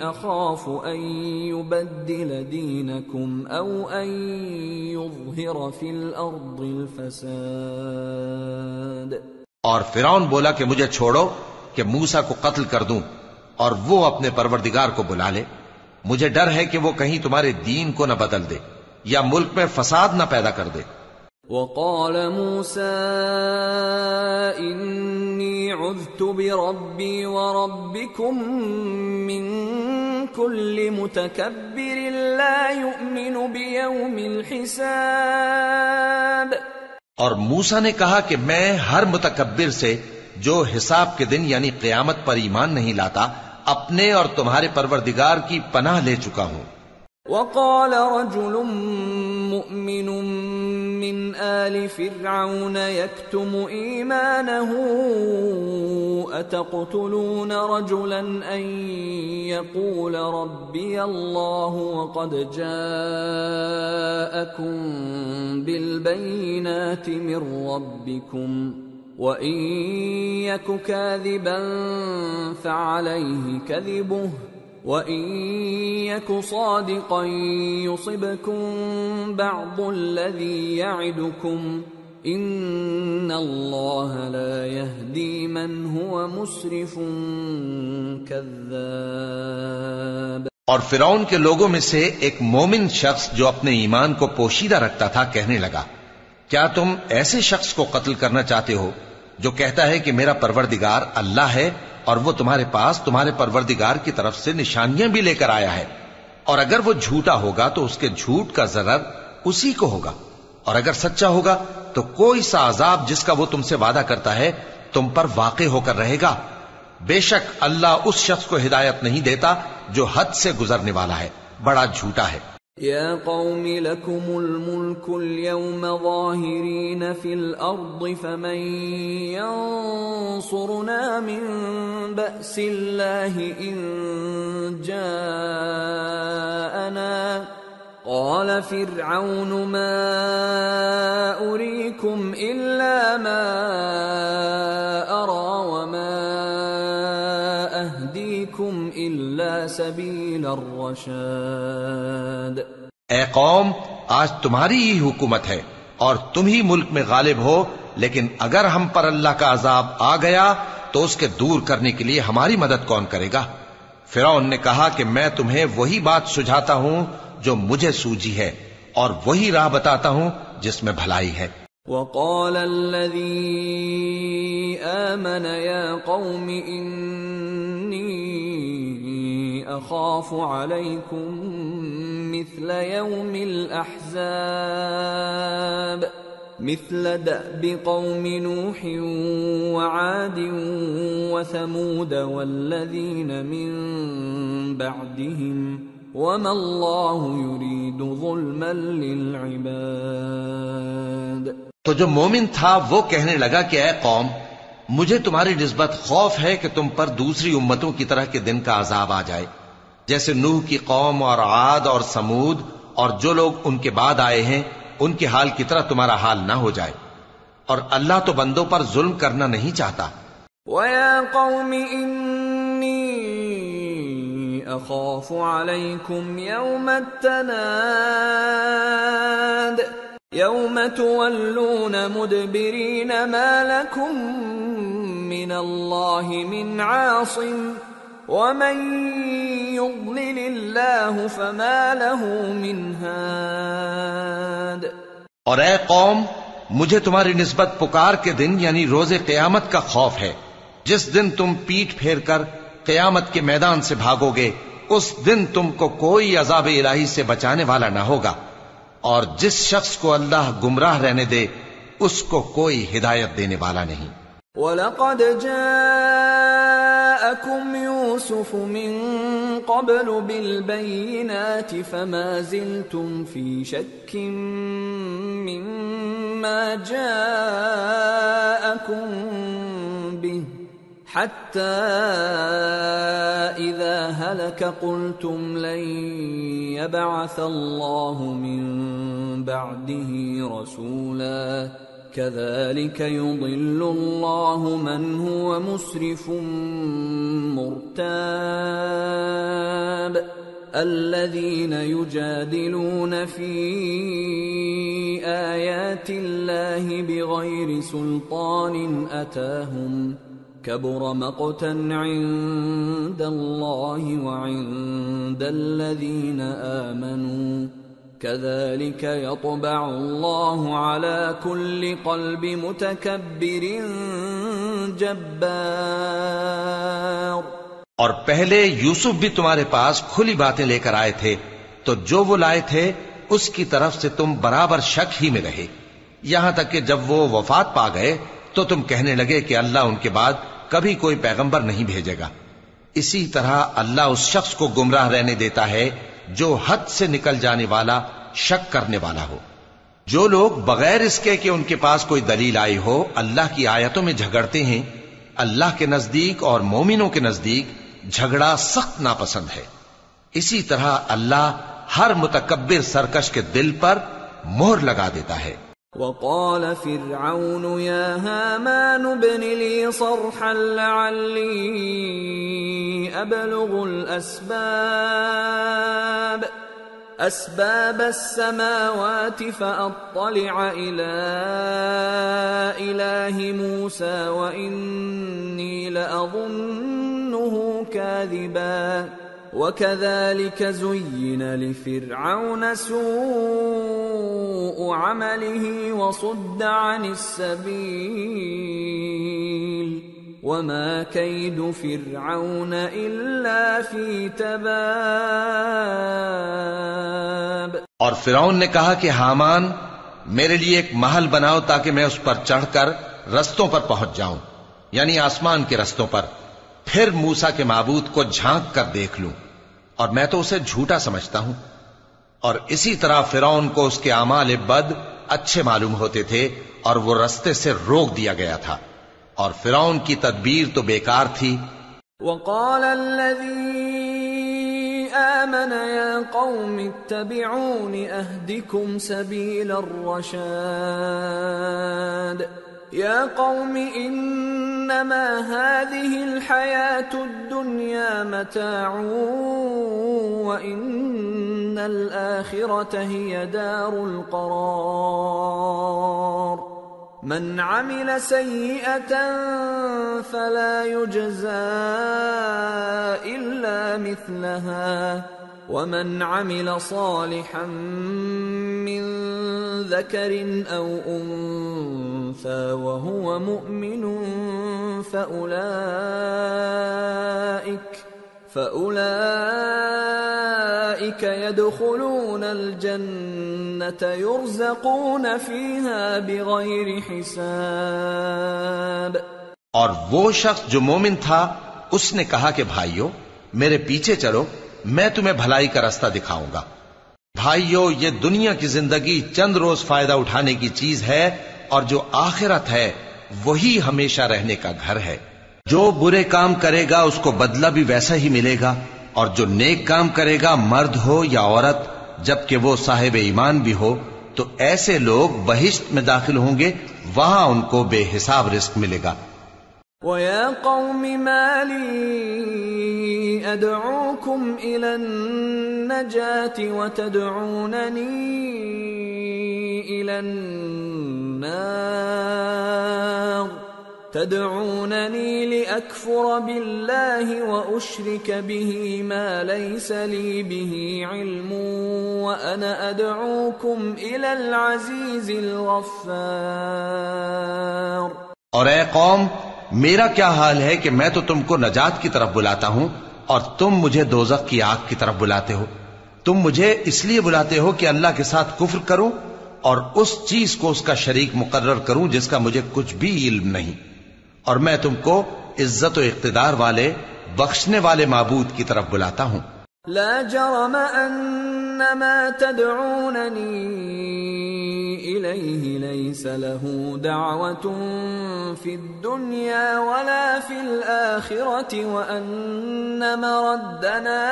أخاف أن يبدل دينكم أو أن يظهر في الأرض الفساد۔ اور فرعون بولا کہ مجھے چھوڑو کہ موسیٰ کو قتل کر دوں اور وہ اپنے پروردگار کو بلا لے، مجھے ڈر ہے کہ وہ کہیں تمہارے دین کو نہ بدل دے یا ملک میں فساد نہ پیدا کر دے۔ وقال موسى إني عذت بربي وربكم من كل متكبر لا يؤمن بيوم الحساب۔ اور موسیٰ نے کہا کہ میں ہر متکبر سے جو حساب کے دن یعنی قیامت پر ایمان نہیں لاتا اپنے اور تمہارے پروردگار کی پناہ لے چکا ہوں۔ وقال رجل مؤمن من آل فرعون يكتم إيمانه أتقتلون رجلا أن يقول ربي الله وقد جاءكم بالبينات من ربكم وَإِن يَكُ كَاذِبًا فَعَلَيْهِ كَذِبُهُ وَإِن يَكُ صَادِقًا يُصِبْكُم بَعْضُ الَّذِي يَعِدُكُمْ إِنَّ اللَّهَ لَا يَهْدِي مَنْ هُوَ مُسْرِفٌ كَذَّابٌ۔ اور فرعون کے لوگوں میں سے ایک مومن شخص جو اپنے ایمان کو پوشیدہ رکھتا تھا کہنے لگا، کیا تم ایسے شخص کو قتل کرنا چاہتے ہو جو کہتا ہے کہ میرا پروردگار اللہ ہے اور وہ تمہارے پاس تمہارے پروردگار کی طرف سے نشانیاں بھی لے کر آیا ہے، اور اگر وہ جھوٹا ہوگا تو اس کے جھوٹ کا ضرر اسی کو ہوگا، اور اگر سچا ہوگا تو کوئی سا عذاب جس کا وہ تم سے وعدہ کرتا ہے تم پر واقع ہو کر رہے گا۔ بے شک اللہ اس شخص کو ہدایت نہیں دیتا جو حد سے گزرنے والا ہے، بڑا جھوٹا ہے۔ يا قوم لكم الملك اليوم ظاهرين في الأرض فمن ينصرنا من بأس الله إن جاءنا قال فرعون ما أريكم إلا ما أرى وما أهديكم إلا سبيل الرشاد۔ اے قوم، آج تمہاری ہی حکومت ہے اور تم ہی ملک میں غالب ہو، لیکن اگر ہم پر اللہ کا عذاب آ گیا تو اس کے دور کرنے کے لیے ہماری مدد کون کرے گا؟ فرعون نے کہا کہ میں تمہیں وہی بات سجھاتا ہوں جو مجھے سوجی ہے اور وہی راہ بتاتا ہوں جس میں بھلائی ہے۔ وقال الذي آمن يا قوم إني أخاف عليكم مثل يوم الأحزاب مثل دأب قوم نوح وعاد وثمود والذين من بعدهم وما الله يريد ظلما للعباد۔ تو جو مومن تھا وہ کہنے لگا کہ اے قوم، مجھے تمہاری نسبت خوف ہے کہ تم پر دوسری امتوں کی طرح کے دن کا عذاب آ جائے، جیسے نوح کی قوم اور عاد اور سمود اور جو لوگ ان کے بعد آئے ہیں ان کے حال کی طرح تمہارا حال نہ ہو جائے، اور اللہ تو بندوں پر ظلم کرنا نہیں چاہتا۔ وَيَا قَوْمِ إِنِّي أَخَافُ عَلَيْكُمْ يَوْمَ التَّنَادِ يَوْمَ تُوَلُّونَ مُدْبِرِينَ مَا لَكُمْ مِنَ اللَّهِ مِنْ عَاصِمٍ وَمَنْ يُضْلِلِ اللَّهُ فَمَا لَهُ مِنْ هَادٍ۔ اور اے قوم، مجھے تمہاری نسبت پکار کے دن یعنی روز قیامت کا خوف ہے، جس دن تم پیٹھ پھیر کر قیامت کے میدان سے بھاگو گے، اس دن تم کو کوئی عذاب الہی سے بچانے والا نہ ہوگا، اور جس شخص کو اللہ گمراہ رہنے دے اس کو کوئی ہدایت دینے والا نہیں۔ وَلَقَدْ جَاءَكُمْ يُوسُفُ مِنْ قَبْلُ بِالْبَيِّنَاتِ فَمَا زِلْتُمْ فِي شَكٍّ مِّمَّا جَاءَكُمْ بِهِ حَتَّى إِذَا هَلَكَ قُلْتُمْ لَنْ يَبْعَثَ اللَّهُ مِنْ بَعْدِهِ رَسُولًا كَذَلِكَ يُضِلُّ اللَّهُ مَنْ هُوَ مُسْرِفٌ مُرْتَابٌ الَّذِينَ يُجَادِلُونَ فِي آيَاتِ اللَّهِ بِغَيْرِ سُلْطَانٍ أَتَاهُمْ كَبُرَ مَقْتًا عِندَ اللَّهِ وَعِندَ الَّذِينَ آمَنُوا كَذَلِكَ يَطْبَعُ اللَّهُ عَلَى كُلِّ قَلْبِ مُتَكَبِّرٍ جَبَّارٍ۔ اور پہلے یوسف بھی تمہارے پاس کھلی باتیں لے کر آئے تھے، تو جو وہ لائے تھے اس کی طرف سے تم برابر شک ہی میں رہے، یہاں تک کہ جب وہ وفات پا گئے تو تم کہنے لگے کہ اللہ ان کے بعد کبھی کوئی پیغمبر نہیں بھیجے گا۔ اسی طرح اللہ اس شخص کو گمراہ رہنے دیتا ہے جو حد سے نکل جانے والا، شک کرنے والا ہو۔ جو لوگ بغیر اس کے کہ ان کے پاس کوئی دلیل آئی ہو اللہ کی آیتوں میں جھگڑتے ہیں، اللہ کے نزدیک اور مومنوں کے نزدیک جھگڑا سخت ناپسند ہے۔ اسی طرح اللہ ہر متکبر سرکش کے دل پر مہر لگا دیتا ہے۔ وقال فرعون يا هامان ابن لي صرحا لعلي أبلغ أسباب السماوات فأطلع إلى إله موسى وإني لأظنه كاذبا وكذلك زين لفرعون سوء عمله وصد عن السبيل وما كيد فرعون إلا في تباب۔ اور فرعون نے کہا کہ حامان میرے لیے ایک محل بناؤ تاکہ میں اس پر چڑھ کر رستوں پر پہنچ جاؤں، یعنی آسمان کے رستوں پر، پھر موسیٰ کے معبود کو جھانک کر دیکھ لوں، اور میں تو اسے جھوٹا سمجھتا ہوں۔ اور اسی طرح فرعون کو اس کے اعمال بد اچھے معلوم ہوتے تھے اور وہ رستے سے روک دیا گیا تھا، اور فرعون کی تدبیر تو بیکار تھی۔ وقال الذي آمن يا قوم اتبعون أهدكم سبيل الرشاد يا قوم إنما هذه الحياة الدنيا متاع وإن الآخرة هي دار القرار من عمل سيئة فلا يجزى إلا مثلها ومن عمل صالحا من ذكر أو أنثى وهو مؤمن فأولئك يدخلون الجنة يرزقون فيها بغير حساب۔ اور وہ شخص جو مومن تھا اس نے کہا کہ بھائیو میرے پیچھے چلو، میں تمہیں بھلائی کا رستہ دکھاؤں گا۔ بھائیو یہ دنیا کی زندگی چند روز فائدہ اٹھانے کی چیز ہے، اور جو آخرت ہے وہی ہمیشہ رہنے کا گھر ہے۔ جو برے کام کرے گا اس کو بدلہ بھی ویسا ہی ملے گا، اور جو نیک کام کرے گا مرد ہو یا عورت جبکہ وہ صاحب ایمان بھی ہو تو ایسے لوگ بہشت میں داخل ہوں گے، وہاں ان کو بے حساب رزق ملے گا۔ وَيَا قَوْمِ مَا لِي أَدْعُوكُمْ إِلَى النَّجَاةِ وَتَدْعُونَنِي إِلَى النَّارِ تَدْعُونَنِي لِأَكْفُرَ بِاللَّهِ وَأُشْرِكَ بِهِ مَا لَيْسَ لِي بِهِ عِلْمٌ وَأَنَا أَدْعُوكُمْ إِلَى الْعَزِيزِ الْغَفَّارِ۔ اور اے قوم، میرا کیا حال ہے کہ میں تو تم کو نجات کی طرف بلاتا ہوں اور تم مجھے دوزخ کی آگ کی طرف بلاتے ہو۔ تم مجھے اس لیے بلاتے ہو کہ اللہ کے ساتھ کفر کروں اور اس چیز کو اس کا شریک مقرر کروں جس کا مجھے کچھ بھی علم نہیں، اور میں تم کو عزت و اقتدار والے بخشنے والے معبود کی طرف بلاتا ہوں۔ لا جرم ان ما تدعونني اليه ليس له دعوة في الدنيا ولا في الآخرة وان مردنا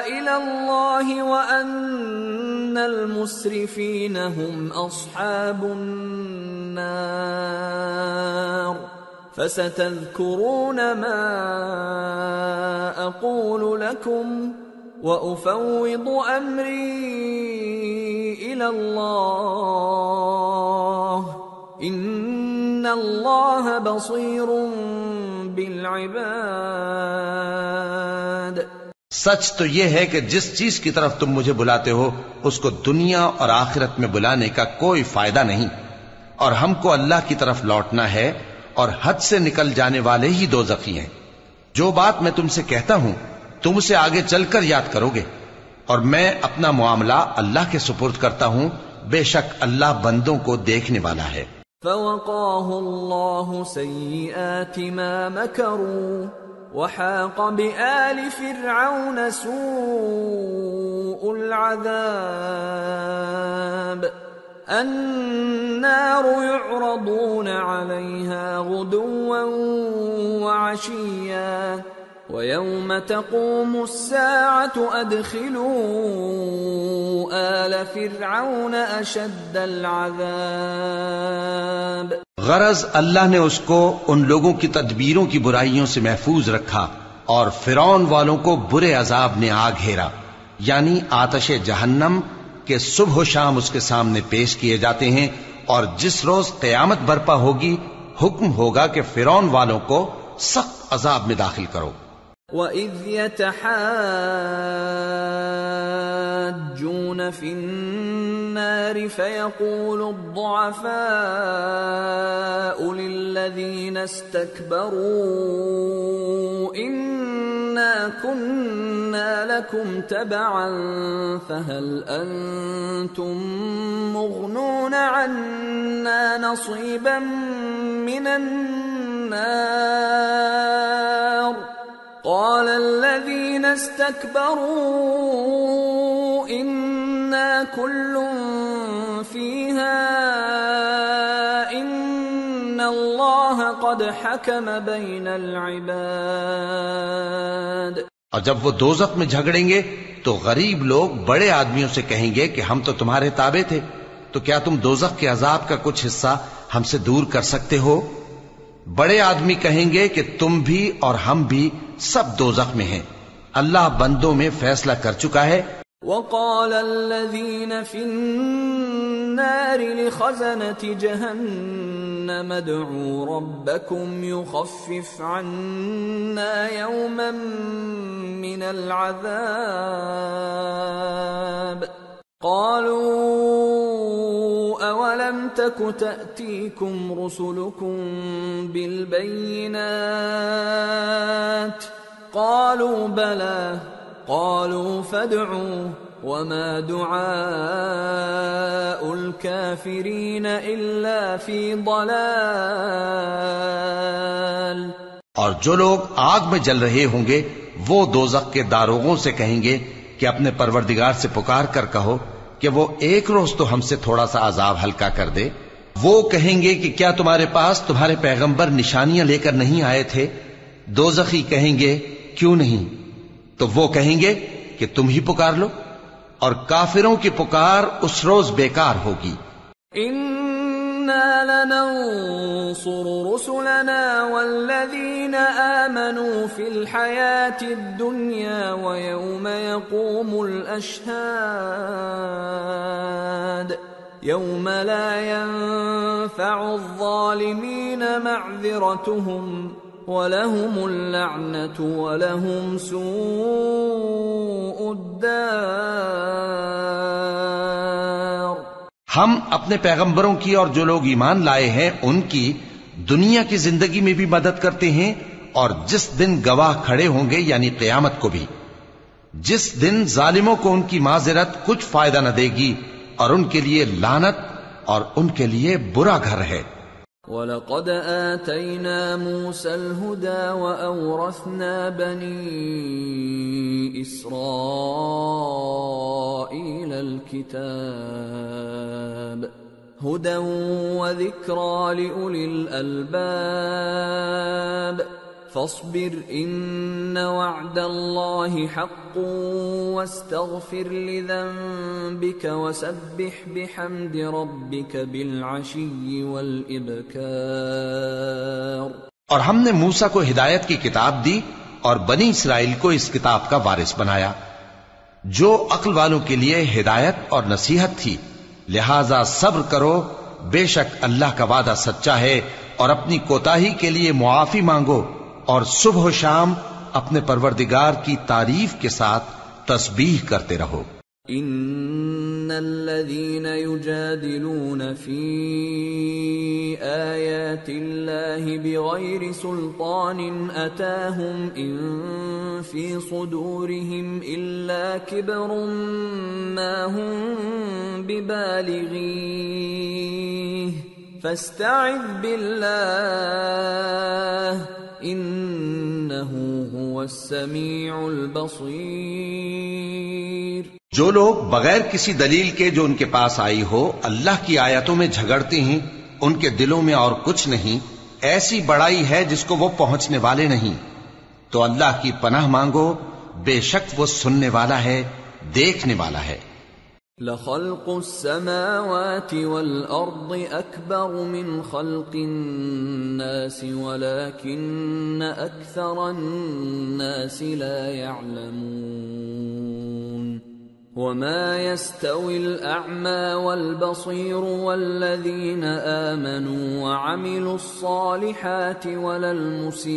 الى الله وان المسرفين هم اصحاب النار فستذكرون ما اقول لكم وافوض امري الى الله ان الله بصير بالعباد۔ سچ تو یہ ہے کہ جس چیز کی طرف تم مجھے بلاتے ہو اس کو دنیا اور آخرت میں بلانے کا کوئی فائدہ نہیں، اور ہم کو اللہ کی طرف لوٹنا ہے، اور حد سے نکل جانے والے ہی دوزخی ہیں۔ جو بات میں تم سے کہتا ہوں تم اسے آگے چل کر یاد کرو گے، اور میں اپنا معاملہ اللہ کے سپرد کرتا ہوں، بے شک اللہ بندوں کو دیکھنے والا ہے۔ فوقاه الله سيئات ما مكروا وحاق بآل فرعون سوء العذاب النار يعرضون عليها غدوا وعشيا ويوم تقوم الساعة أدخلوا آل فرعون أشد العذاب۔ غرض اللہ نے اس کو ان لوگوں کی تدبیروں کی برائیوں سے محفوظ رکھا اور فرعون والوں کو برے عذاب نے آ گھیرا، یعنی آتش جہنم کے صبح و شام اس کے سامنے پیش کیے جاتے ہیں، اور جس روز قیامت برپا ہوگی حکم ہوگا کہ فرعون والوں کو سخت عذاب میں داخل کرو۔ وَإِذْ يَتَحَاجُّونَ فِي النَّارِ فَيَقُولُ الضُّعَفَاءُ لِلَّذِينَ اسْتَكْبَرُوا إِنَّا كُنَّا لَكُمْ تَبَعًا فَهَلْ أَنْتُمْ مُغْنُونَ عَنَّا نَصِيبًا مِنَ النَّارِ قال الذين استكبروا إنا كل فيها إن الله قد حكم بين العباد۔ اور جب وہ دوزخ میں جھگڑیں گے تو غریب لوگ بڑے آدمیوں سے کہیں گے کہ ہم تو تمہارے تابع تھے، تو کیا تم دوزخ کے عذاب کا کچھ حصہ ہم سے دور کر سکتے ہو؟ بڑے آدمی کہیں گے کہ تم بھی اور ہم بھی سب دوزخ میں ہیں، اللہ بندوں میں فیصلہ کر چکا ہے۔ وقال الذين في النار لخزنة جهنم ادعوا ربكم يخفف عنا يوما من العذاب قالوا أولم تك تأتيكم رسلكم بالبينات قالوا بلى قالوا فادعوا وما دعاء الكافرين إلا في ضلال۔ اور جو لوگ آگ میں جل رہے ہوں گے وہ دوزخ کے داروغوں سے کہیں گے کہ اپنے پروردگار سے پکار کر کہو کہ وہ ایک روز تو ہم سے تھوڑا سا عذاب ہلکا کر دے۔ وہ کہیں گے کہ کیا تمہارے پاس تمہارے پیغمبر نشانیاں لے کر نہیں آئے تھے؟ دوزخی کہیں گے کیوں نہیں؟ تو وہ کہیں گے کہ تم ہی پکار لو، اور کافروں کی پکار اس روز بیکار ہوگی۔ إِنَّا لَنَنصُرُ رُسُلَنَا وَالَّذِينَ آمَنُوا فِي الْحَيَاةِ الدُّنْيَا وَيَوْمَ يَقُومُ الْأَشْهَادُ يَوْمَ لَا يَنفَعُ الظَّالِمِينَ مَعْذِرَتُهُمْ وَلَهُمُ اللَّعْنَةُ وَلَهُمْ سُوءُ الدَّارِ۔ ہم اپنے پیغمبروں کی اور جو لوگ ایمان لائے ہیں ان کی دنیا کی زندگی میں بھی مدد کرتے ہیں، اور جس دن گواہ کھڑے ہوں گے یعنی قیامت کو بھی، جس دن ظالموں کو ان کی معذرت کچھ فائدہ نہ دے گی، اور ان کے لیے لعنت اور ان کے لیے برا گھر ہے۔ وَلَقَدْ آتَيْنَا مُوسَى الْهُدَى وَأَوْرَثْنَا بَنِي إِسْرَائِيلَ الْكِتَابَ هُدًى وَذِكْرَى لِأُولِي الْأَلْبَابِ فاصبر إن وعد الله حق واستغفر لذنبك وسبح بحمد ربك بالعشي والإبكار۔ اور ہم نے موسیٰ کو ہدایت کی کتاب دی اور بنی اسرائیل کو اس کتاب کا وارث بنایا جو عقل والوں کے لیے ہدایت اور نصیحت تھی، لہذا صبر کرو، بے شک اللہ کا وعدہ سچا ہے، اور اپنی کوتاہی کے لیے معافی مانگو، اور صبح و شام اپنے پروردگار کی تعریف کے ساتھ تسبیح کرتے رہو۔ ان الذين يجادلون في آيات الله بغير سلطان اتاهم ان في صدورهم الا كبر ما هم ببالغيه فاستعذ بالله انه هو السميع البصير۔ جو لوگ بغیر کسی دلیل کے جو ان کے پاس آئی ہو اللہ کی آیتوں میں جھگڑتے ہیں، ان کے دلوں میں اور کچھ نہیں، ایسی بڑائی ہے جس کو وہ پہنچنے والے نہیں، تو اللہ کی پناہ مانگو، بے شک وہ سننے والا ہے، دیکھنے والا ہے۔ لَخَلْقُ السَّمَاوَاتِ وَالْأَرْضِ أَكْبَرُ مِنْ خَلْقِ النَّاسِ وَلَكِنَّ أَكْثَرَ النَّاسِ لَا يَعْلَمُونَ وَمَا يَسْتَوِي الْأَعْمَى وَالْبَصِيرُ وَالَّذِينَ آمَنُوا وَعَمِلُوا الصَّالِحَاتِ وَلَا الْمُسِيءُ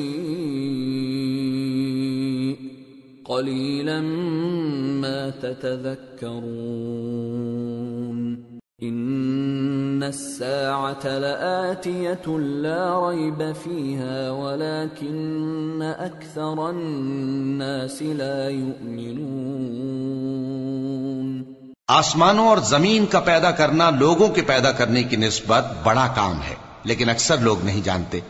قَلِيلًا مَا تَتَذَكَّرُونَ إِنَّ السَّاعَةَ لَآتِيَةٌ لَا رَيْبَ فِيهَا وَلَكِنَّ أَكْثَرَ النَّاسِ لَا يُؤْمِنُونَ۔ آسمانوں اور زمین کا پیدا کرنا لوگوں کے پیدا کرنے کی نسبت بڑا کام ہے، لیکن اکثر لوگ نہیں جانتے،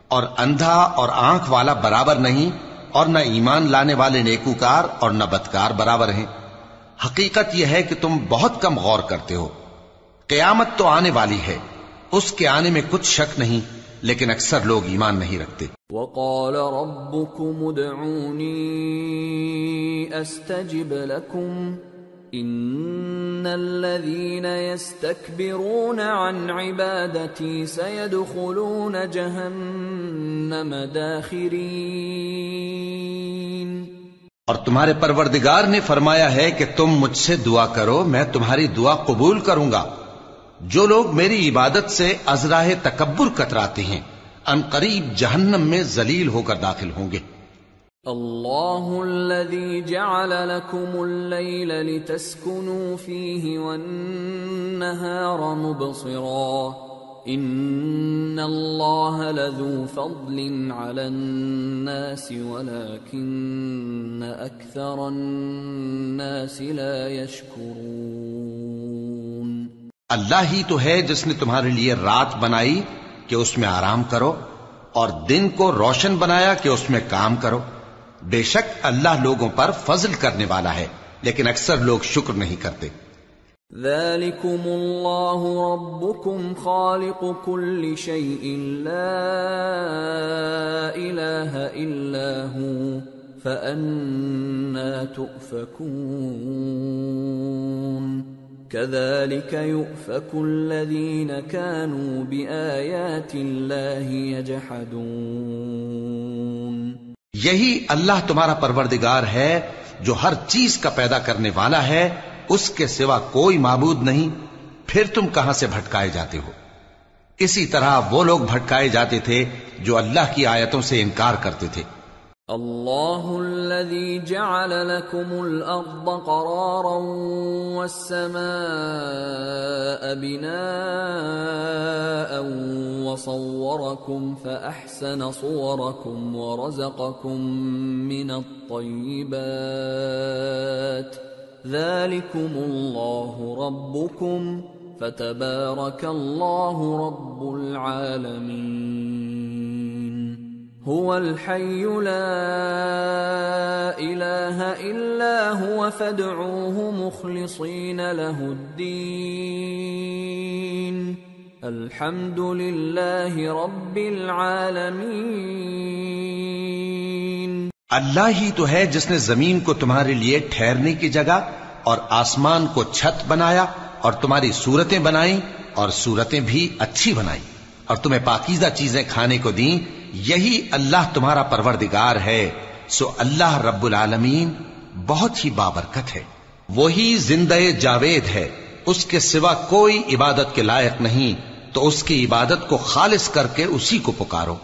اور اندھا اور آنکھ والا برابر نہیں، اور نہ ایمان لانے والے نیکوکار اور نہ بدکار برابر ہیں۔ حقیقت یہ ہے کہ تم بہت کم غور کرتے ہو۔ قیامت تو آنے والی ہے، اس کے آنے میں کچھ شک نہیں، لیکن اکثر لوگ ایمان نہیں رکھتے۔ وَقَالَ رَبُّكُمُ ادْعُونِي أَسْتَجِبْ لَكُمْ إِنَّ الَّذِينَ يَسْتَكْبِرُونَ عَنْ عِبَادَتِي سَيَدْخُلُونَ جَهَنَّمَ دَاخِرِينَ۔ اور تمہارے پروردگار نے فرمایا ہے کہ تم مجھ سے دعا کرو، میں تمہاری دعا قبول کروں گا۔ جو لوگ میری عبادت سے ازراہ تکبر کتراتے ہیں ان قریب جہنم میں ذلیل ہو کر داخل ہوں گے۔ اللہ الذی جعل لکم اللیل لتسکنوا فیہ والنہار مبصرا ان اللہ لذو فضل علی الناس ولکن اکثر الناس لا یشکرون۔ اللہ ہی تو ہے جس نے تمہارے لیے رات بنائی کہ اس میں آرام کرو، اور دن کو روشن بنایا کہ اس میں کام کرو۔ بے شک اللہ لوگوں پر فضل کرنے والا ہے، لیکن اکثر لوگ شکر نہیں کرتے۔ ذَلِكُمُ اللَّهُ رَبُّكُمْ خَالِقُ كُلِّ شَيْءٍ لَا إِلَٰهَ إِلَّا فأنا تؤفكون كذلك يؤفك الذين كانوا بآيات الله يجحدون. یہی اللہ تمہارا پروردگار ہے جو ہر چیز کا پیدا کرنے والا ہے، اس کے سوا کوئی معبود نہیں، پھر تم کہاں سے بھٹکائے جاتے ہو؟ اسی طرح وہ لوگ بھٹکائے جاتے تھے جو اللہ کی آیتوں سے انکار کرتے تھے. اللہ الذي جعل لكم الارض قرارا والسماء بناء وصوركم فأحسن صوركم ورزقكم من الطيبات ذلكم الله ربكم فتبارك الله رب العالمين. هو الحي لا إله إلا هو فادعوه مخلصين له الدين الحمد لله رب العالمين. اللہ ہی تو ہے جس نے زمین کو تمہارے لیے ٹھہرنے کی جگہ اور آسمان کو چھت بنایا اور تمہاری صورتیں بنائیں اور صورتیں بھی اچھی بنائیں اور تمہیں پاکیزہ چیزیں کھانے کو دیں. یہی اللہ تمہارا پروردگار ہے. سو اللہ رب العالمین بہت ہی بابرکت ہے. وہی زندہ جاوید ہے، اس کے سوا کوئی عبادت کے لائق نہیں، تو اس کی عبادت کو خالص کر کے اسی کو پکارو.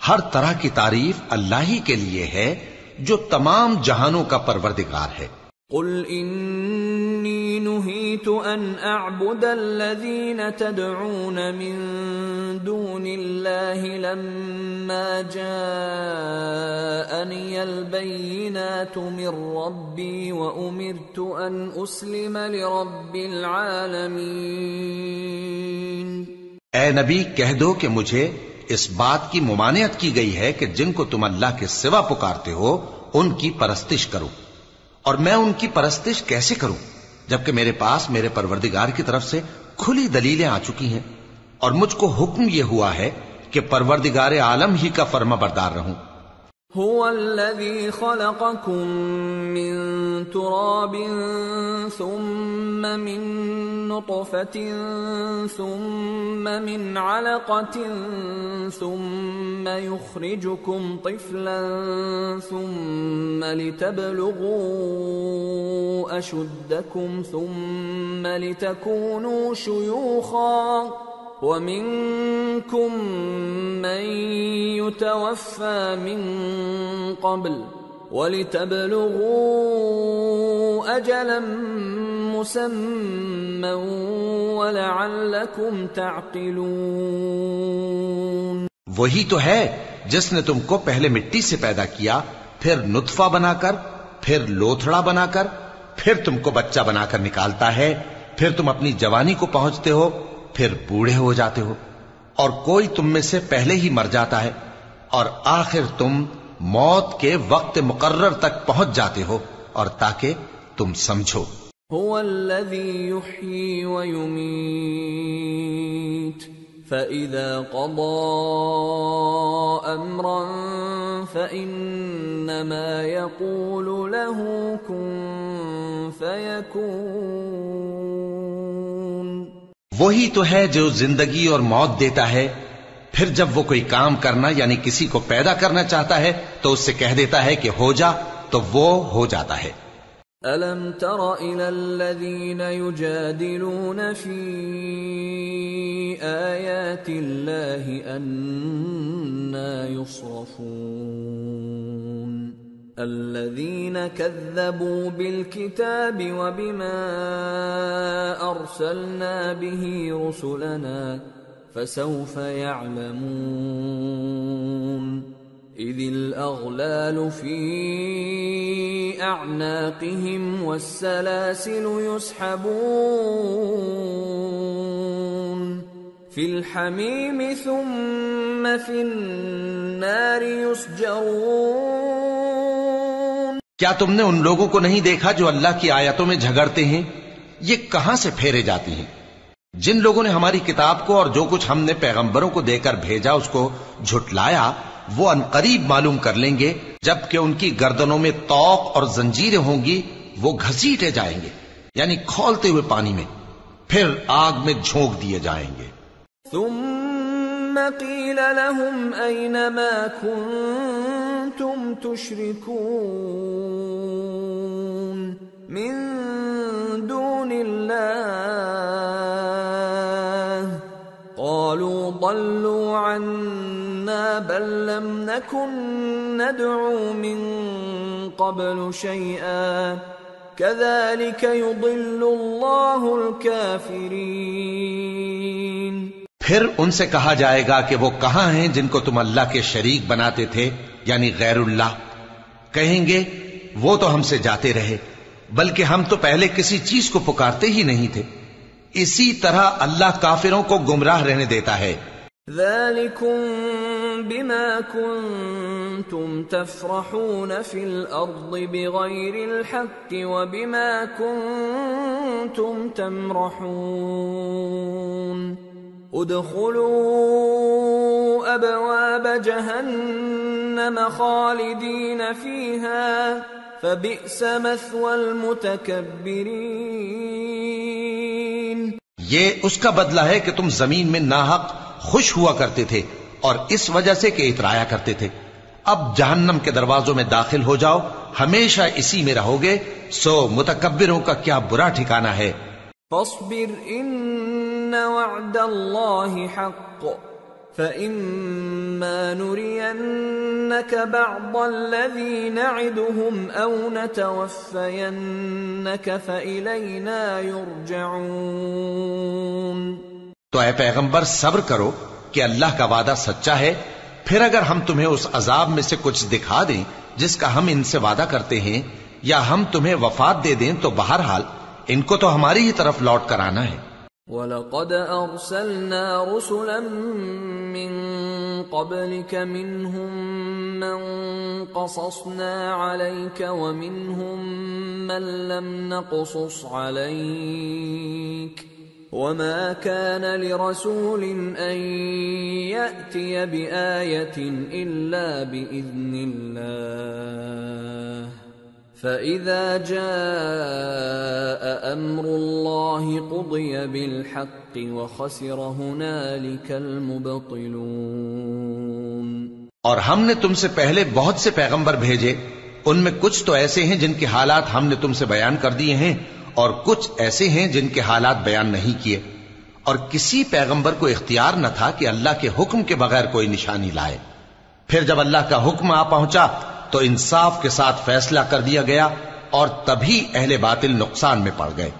ہر طرح کی تعریف اللہ ہی کے لیے ہے جو تمام جہانوں کا پروردگار ہے. قل انی نہیت ان اعبد الذین تدعون من دون اللہ لما جاءنی البینات من ربی وامرت ان اسلم لرب العالمین. اے نبی کہہ دو کہ مجھے اس بات کی ممانعت کی گئی ہے کہ جن کو تم اللہ کے سوا پکارتے ہو ان کی پرستش کرو، اور میں ان کی پرستش کیسے کروں جبکہ میرے پاس میرے پروردگار کی طرف سے کھلی دلیلیں آ چکی ہیں، اور مجھ کو حکم یہ ہوا ہے کہ پروردگار عالم ہی کا فرما بردار رہوں. هو الذي خلقكم من تراب ثم من نطفة ثم من علقة ثم يخرجكم طفلا ثم لتبلغوا أشدكم ثم لتكونوا شيوخا ومنكم من يتوفى من قبل وَلِتَبْلُغُوا أَجَلًا مُّسَمًّى وَلَعَلَّكُمْ تَعْقِلُونَ. وہی تو ہے جس نے تم کو پہلے مٹی سے پیدا کیا، پھر نطفہ بنا کر، پھر لوتھڑا بنا کر، پھر تم کو بچہ بنا کر نکالتا ہے، پھر تم اپنی جوانی کو پہنچتے ہو، پھر بوڑھے ہو جاتے ہو، اور کوئی تم میں سے پہلے ہی مر جاتا ہے، اور آخر تم موت کے وقت مقرر تک پہنچ جاتے ہو، اور تاکہ تم سمجھو. هو الذي يحيي ويميت فإذا قضى أمرا فإنما يقول له كن فيكون. وہی تو ہے جو زندگی اور موت دیتا ہے، پھر جب وہ کوئی کام کرنا یعنی کسی کو پیدا کرنا چاہتا ہے تو اس سے کہہ دیتا ہے کہ ہو جا، تو وہ ہو جاتا ہے. أَلَمْ تَرَ إِلَى الَّذِينَ يُجَادِلُونَ فِي آيَاتِ اللَّهِ أَنَّى يُصْرَفُونَ الَّذِينَ كَذَّبُوا بِالْكِتَابِ وَبِمَا أَرْسَلْنَا بِهِ رُسُلَنَا فسوف يعلمون إذ الأغلال في أعناقهم والسلاسل يسحبون في الحميم ثم في النار يسجرون. کیا تم نے ان لوگوں کو نہیں دیکھا جو اللہ کی آیتوں میں جھگڑتے ہیں؟ یہ کہاں سے پھیرے جاتی ہیں؟ جن لوگوں نے ہماری کتاب کو اور جو کچھ ہم نے پیغمبروں کو دے کر بھیجا اس کو جھٹلایا، وہ عنقریب معلوم کر لیں گے جبکہ ان کی گردنوں میں طوق اور زنجیریں ہوں گی، وہ گھسیٹے جائیں گے یعنی کھولتے ہوئے پانی میں، پھر آگ میں جھونک دیے جائیں گے۔ ثم قیل لهم أين ما كنتم تشركون من دون الله قالوا ضلوا عنا بل لم نكن ندعو من قبل شيئا كذلك يضل الله الكافرين۔ پھر ان سے کہا جائے گا کہ وہ کہاں ہیں جن کو تم اللہ کے شریک بناتے تھے یعنی غیر اللہ؟ کہیں گے وہ تو ہم سے جاتے رہے، بلکہ ہم تو پہلے کسی چیز کو پکارتے ہی نہیں تھے۔ اسی طرح اللہ کافروں کو گمراہ رہنے دیتا ہے۔ ذَلِكُمْ بِمَا كُنْتُمْ تَفْرَحُونَ فِي الْأَرْضِ بِغَيْرِ الْحَقِّ وَبِمَا كُنْتُمْ تَمْرَحُونَ ادخلوا ابواب جہنم خالدین فیہا فبئس مثوى المتکبرین۔ یہ اس کا بدلہ ہے کہ تم زمین میں ناحق خوش ہوا کرتے تھے اور اس وجہ سے کہ اترایا کرتے تھے، اب جہنم کے دروازوں میں داخل ہو جاؤ، ہمیشہ اسی میں رہو گے، سو متکبروں کا کیا برا ٹھکانہ ہے۔ فاصبر ان وعد اللہ حق فإما نرينك بعض الذي نعدهم أو نتوفينك فإلينا يرجعون۔ تو اے پیغمبر صبر کرو کہ اللہ کا وعدہ سچا ہے، پھر اگر ہم تمہیں اس عذاب میں سے کچھ دکھا دیں جس کا ہم ان سے وعدہ کرتے ہیں، یا ہم تمہیں وفات دے دیں، تو بہرحال ان کو تو ہماری ہی طرف لوٹ کر آنا ہے۔ وَلَقَدْ أَرْسَلْنَا رُسُلًا مِّن قَبْلِكَ مِنْهُمْ مَنْ قَصَصْنَا عَلَيْكَ وَمِنْهُمْ مَنْ لَمْ نَقْصُصْ عَلَيْكَ وَمَا كَانَ لِرَسُولٍ أَنْ يَأْتِيَ بِآيَةٍ إِلَّا بِإِذْنِ اللَّهِ فَإِذَا جَاءَ أَمْرُ اللَّهِ قُضِيَ بِالْحَقِّ وَخَسِرَ هُنَالِكَ الْمُبْطِلُونَ۔ اور ہم نے تم سے پہلے بہت سے پیغمبر بھیجے، ان میں کچھ تو ایسے ہیں جن کے حالات ہم نے تم سے بیان کر دیے ہیں، اور کچھ ایسے ہیں جن کے حالات بیان نہیں کیے، اور کسی پیغمبر کو اختیار نہ تھا کہ اللہ کے حکم کے بغیر کوئی نشانی لائے۔ پھر جب اللہ کا حکم آ پہنچا تو انصاف کے ساتھ فیصلہ کر دیا گیا، اور تبھی اہل باطل نقصان میں پڑ گئے۔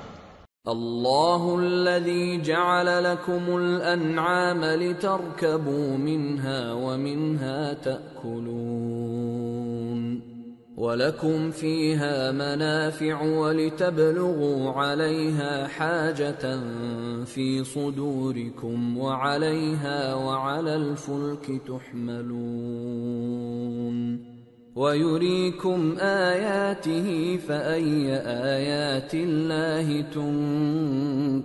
اللہ الذی جعل لکم الانعام لترکبوا منها ومنها تأکلون وَلَكُمْ فِيهَا مَنَافِعُ وَلِتَبْلُغُوا عَلَيْهَا حَاجَةً فِي صُدُورِكُمْ وَعَلَيْهَا وَعَلَى الْفُلْكِ تُحْمَلُونَ وَيُرِيكُمْ آيَاتِهِ فَأَيَّ آيَاتِ اللَّهِ تُنْكِرُونَ۔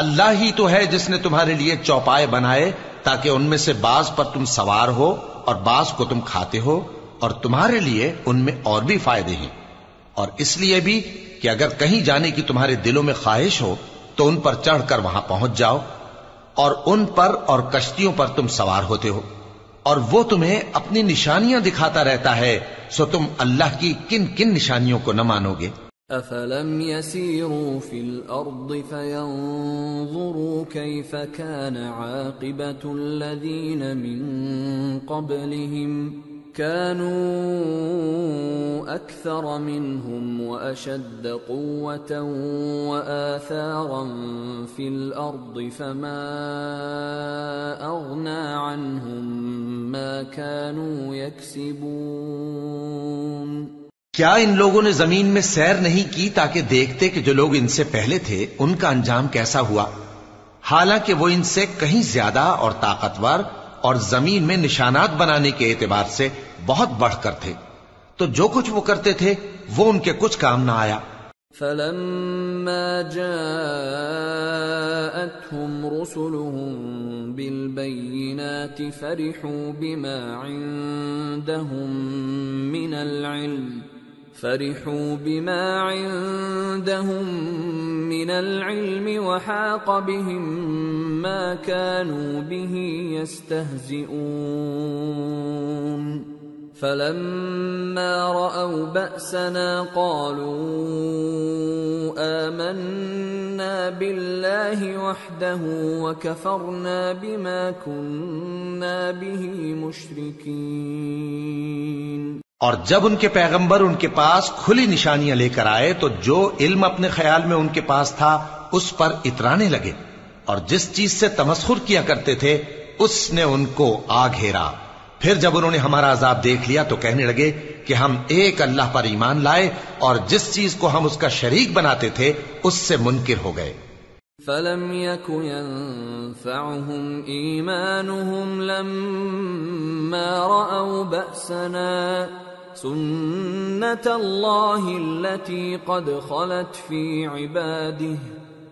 اللہ ہی تو ہے جس نے تمہارے لیے چوپائے بنائے تاکہ ان میں سے بعض پر تم سوار ہو اور بعض کو تم کھاتے ہو، اور تمہارے لیے ان میں اور بھی فائدے ہیں، اور اس لیے بھی کہ اگر کہیں جانے کی تمہارے دلوں میں خواہش ہو تو ان پر چڑھ کر وہاں پہنچ جاؤ، اور ان پر اور کشتیوں پر تم سوار ہوتے ہو، اور وہ تمہیں اپنی نشانیاں دکھاتا رہتا ہے، سو تم اللہ کی کن کن نشانیوں کو نہ مانو گے؟ أَفَلَمْ يَسِيرُوا فِي الْأَرْضِ فَيَنْظُرُوا كَيْفَ كَانَ عَاقِبَةُ الَّذِينَ مِنْ قَبْلِهِمْ كَانُوا أَكْثَرَ مِنْهُمْ وَأَشَدَّ قُوَّةً وَآثَارًا فِي الْأَرْضِ فَمَا أَغْنَى عَنْهُمْ مَا كَانُوا يَكْسِبُونَ۔ کیا ان لوگوں نے زمین میں سیر نہیں کی تاکہ دیکھتے کہ جو لوگ ان سے پہلے تھے ان کا انجام کیسا ہوا، حالانکہ وہ ان سے کہیں زیادہ اور طاقتور اور زمین میں نشانات بنانے کے اعتبار سے بہت بڑھ کر تھے، تو جو کچھ وہ کرتے تھے وہ ان کے کچھ کام نہ آیا۔ فلما جاءتهم رسلهم بالبينات فرحوا بما عندهم من العلم وحاق بهم ما كانوا به يستهزئون فلما رأوا بأسنا قالوا آمنا بالله وحده وكفرنا بما كنا به مشركين۔ اور جب ان کے پیغمبر ان کے پاس کھلی نشانیاں لے کر آئے تو جو علم اپنے خیال میں ان کے پاس تھا اس پر اترانے لگے، اور جس چیز سے تمسخر کیا کرتے تھے اس نے ان کو آ گھیرا۔ پھر جب انہوں نے ہمارا عذاب دیکھ لیا تو کہنے لگے کہ ہم ایک اللہ پر ایمان لائے اور جس چیز کو ہم اس کا شریک بناتے تھے اس سے منکر ہو گئے۔ فَلَمْ يَكُ يَنفَعُهُمْ إِيمَانُهُمْ لَمَّا رَأَوْا بَأْسَنَا سُنَّةَ اللَّهِ الَّتِي قَدْ خَلَتْ فِي عِبَادِهِ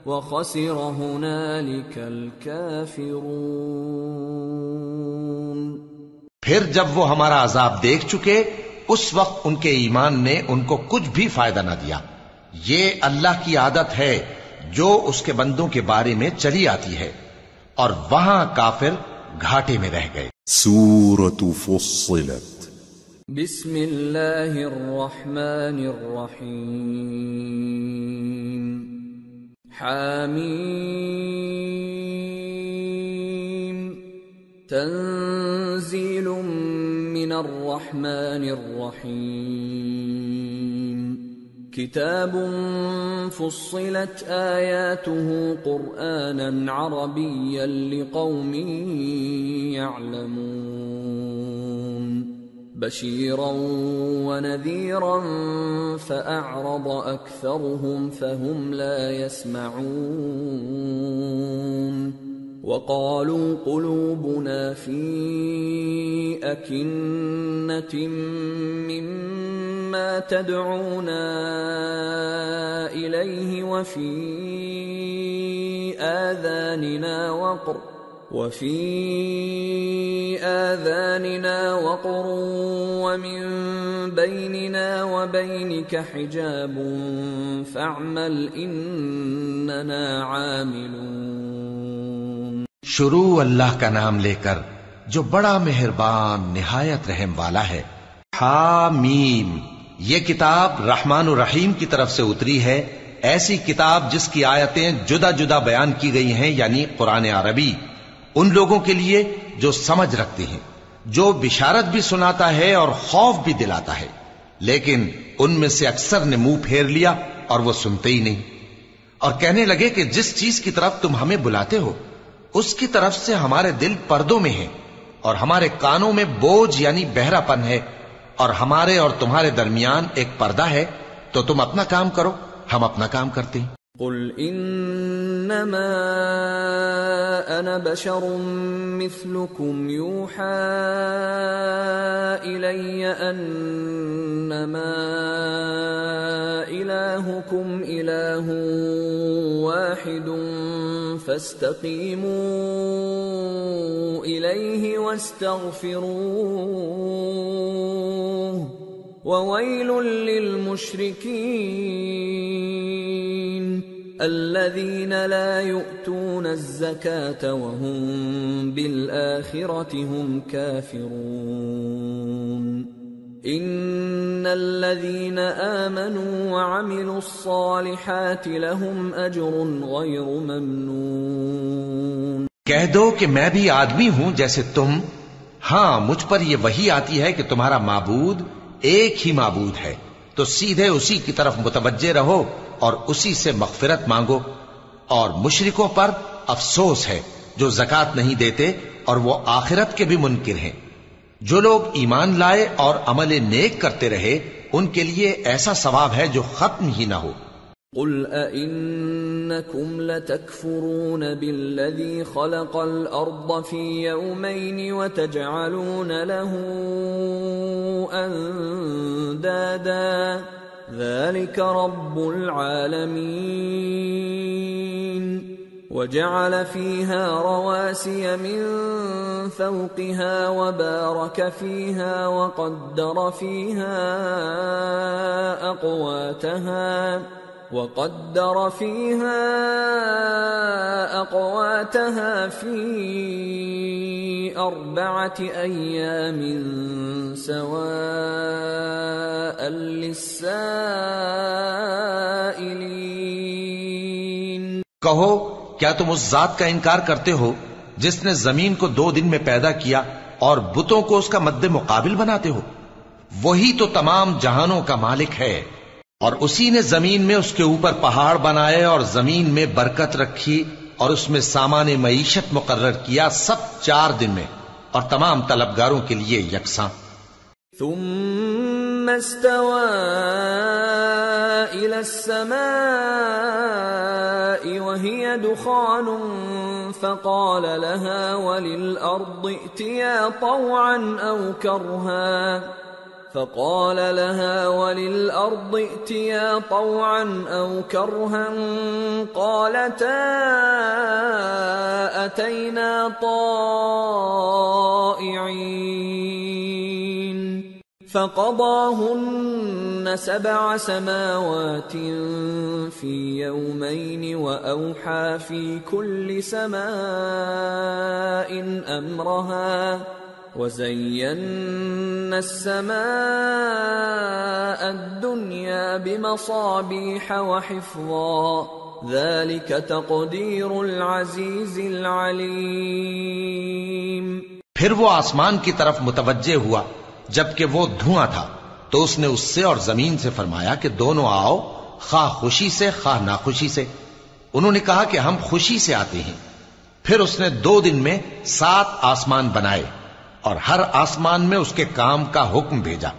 وَخَسِرَ هُنَالِكَ الْكَافِرُونَ۔ پھر جب وہ ہمارا عذاب دیکھ چکے اس وقت ان کے ایمان نے ان کو کچھ بھی فائدہ نہ دیا۔ یہ اللہ کی عادت ہے جو اس کے بندوں کے بارے میں چلی آتی ہے، اور وہاں کافر گھاٹے میں رہ گئے۔ سورة فصلت۔ بسم اللہ الرحمن الرحیم۔ حامیم تنزیل من الرحمن الرحیم۔ کتاب فصلت آیاته قرآنا عربیا لقوم يعلمون بشیرا ونذیرا فأعرض أكثرهم فهم لا يسمعون وقالوا قلوبنا في أكنة مما تدعونا إليه وفي آذاننا وقر ومن بيننا وبينك حجاب فاعمل إننا عاملون۔ شروع اللہ کا نام لے کر جو بڑا مہربان نہایت رحم والا ہے۔ حامیم، یہ کتاب رحمان الرحیم کی طرف سے اتری ہے، ایسی کتاب جس کی آیتیں جدا جدا بیان کی گئی ہیں، یعنی قرآن عربی، ان لوگوں کے لیے جو سمجھ رکھتے ہیں، جو بشارت بھی سناتا ہے اور خوف بھی دلاتا ہے، لیکن ان میں سے اکثر نے منہ پھیر لیا اور وہ سنتے ہی نہیں، اور کہنے لگے کہ جس چیز کی طرف تم ہمیں بلاتے ہو اس کی طرف سے ہمارے دل پردوں میں ہیں، اور ہمارے کانوں میں بوجھ یعنی بہرا پن ہے، اور ہمارے اور تمہارے درمیان ایک پردہ ہے، تو تم اپنا کام کرو، ہم اپنا کام کرتے ہیں۔ قل انما انا بشر مثلكم يوحى الي انما الهكم اله واحد فاستقيموا اليه واستغفروه وويل للمشركين الذين لا يؤتون الزكاة وهم بالآخرة هم كافرون۔ إن الذين آمنوا وعملوا الصالحات لهم أجر غير ممنون۔ کہہ دو کہ میں بھی آدمی ہوں جیسے تم، ہاں مجھ پر یہ وحی آتی ہے کہ تمہارا معبود ایک ہی معبود ہے، تو سیدھے اسی کی طرف متوجہ رہو اور اسی سے مغفرت مانگو، اور مشرکوں پر افسوس ہے جو زکوٰۃ نہیں دیتے اور وہ آخرت کے بھی منکر ہیں۔ جو لوگ ایمان لائے اور عمل نیک کرتے رہے ان کے لیے ایسا ثواب ہے جو ختم ہی نہ ہو۔ قل أئنكم لتكفرون بالذي خلق الأرض في يومين وتجعلون له أندادا ذلك رب العالمين وجعل فيها رواسي من فوقها وبارك فيها وقدر فيها أقواتها في 4 أيام سواء للسائلين. کہو کیا تم اس ذات کا انکار کرتے ہو جس نے زمین کو 2 دن میں پیدا کیا اور بتوں کو اس کا مد مقابل بناتے ہو؟ وہی تو تمام جہانوں کا مالک ہے، اور اسی نے زمین میں اس کے اوپر پہاڑ بنائے اور زمین میں برکت رکھی اور اس میں سامان معیشت مقرر کیا، سب 4 دن میں، اور تمام طلبگاروں کے لیے یکساں. ثم استوى إلى السماء وهي دخان فقال لها وللأرض ائتيا طوعا أو كرها قالتا أتينا طائعين. فقضاهن 7 سماوات في يومين وأوحى في كل سماء أمرها وزينا السماء الدنيا بمصابيح وحفظا ذلك تقدير العزيز العليم. پھر وہ آسمان کی طرف متوجہ ہوا جبکہ وہ دھواں تھا، تو اس نے اس سے اور زمین سے فرمایا کہ دونوں آؤ، خواہ خوشی سے خواہ ناخوشی سے. انہوں نے کہا کہ ہم خوشی سے آتے ہیں. پھر اس نے 2 دن میں 7 آسمان بنائے اور ہر آسمان میں اس کے کام کا حکم بھیجا،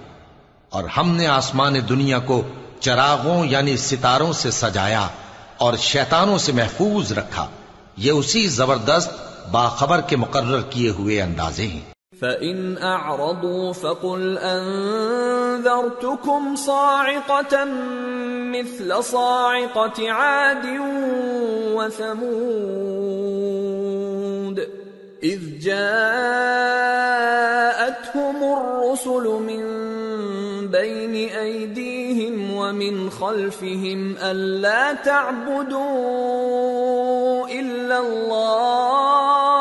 اور ہم نے آسمان دنیا کو چراغوں یعنی ستاروں سے سجایا اور شیطانوں سے محفوظ رکھا. یہ اسی زبردست باخبر کے مقرر کیے ہوئے اندازے ہیں. فَإِنْ أَعْرَضُوا فَقُلْ أَنذَرْتُكُمْ صَاعِقَةً مِثْلَ صَاعِقَةِ عَادٍ وَثَمُودَ إِذْ جَاءَتْهُمُ الرُّسُلُ مِنْ بَيْنِ أَيْدِيهِمْ وَمِنْ خَلْفِهِمْ أَلَّا تَعْبُدُوا إِلَّا اللَّهَ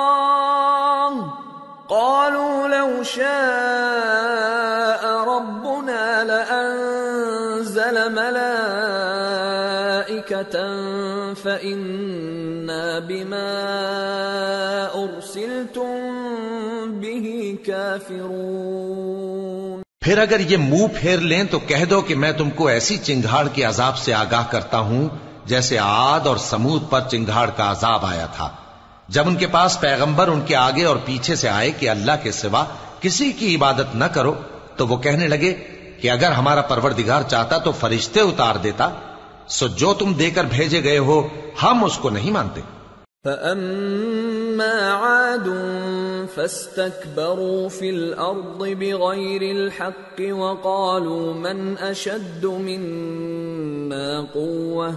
قَالُوا لَوْ شَاءَ رَبُّنَا لَأَنزَلَ مَلَائِكَةً فَإِنَّا بِمَا أُرْسِلْتُمْ بِهِ كَافِرُونَ. پھر اگر یہ منہ پھیر لیں تو کہہ دو کہ میں تم کو ایسی چنگھاڑ کے عذاب سے آگاہ کرتا ہوں جیسے عاد اور سمود پر چنگھاڑ کا عذاب آیا تھا، جب ان کے پاس پیغمبر ان کے آگے اور پیچھے سے آئے کہ اللہ کے سوا کسی کی عبادت نہ کرو، تو وہ کہنے لگے کہ اگر ہمارا پروردگار چاہتا تو فرشتے اتار دیتا، سو جو تم دے کر بھیجے گئے ہو ہم اس کو نہیں مانتے. فَأَمَّا عَادٌ فَاسْتَكْبَرُوا فِي الْأَرْضِ بِغَيْرِ الْحَقِّ وَقَالُوا مَنْ أَشَدُّ مِنَّا قُوَّةً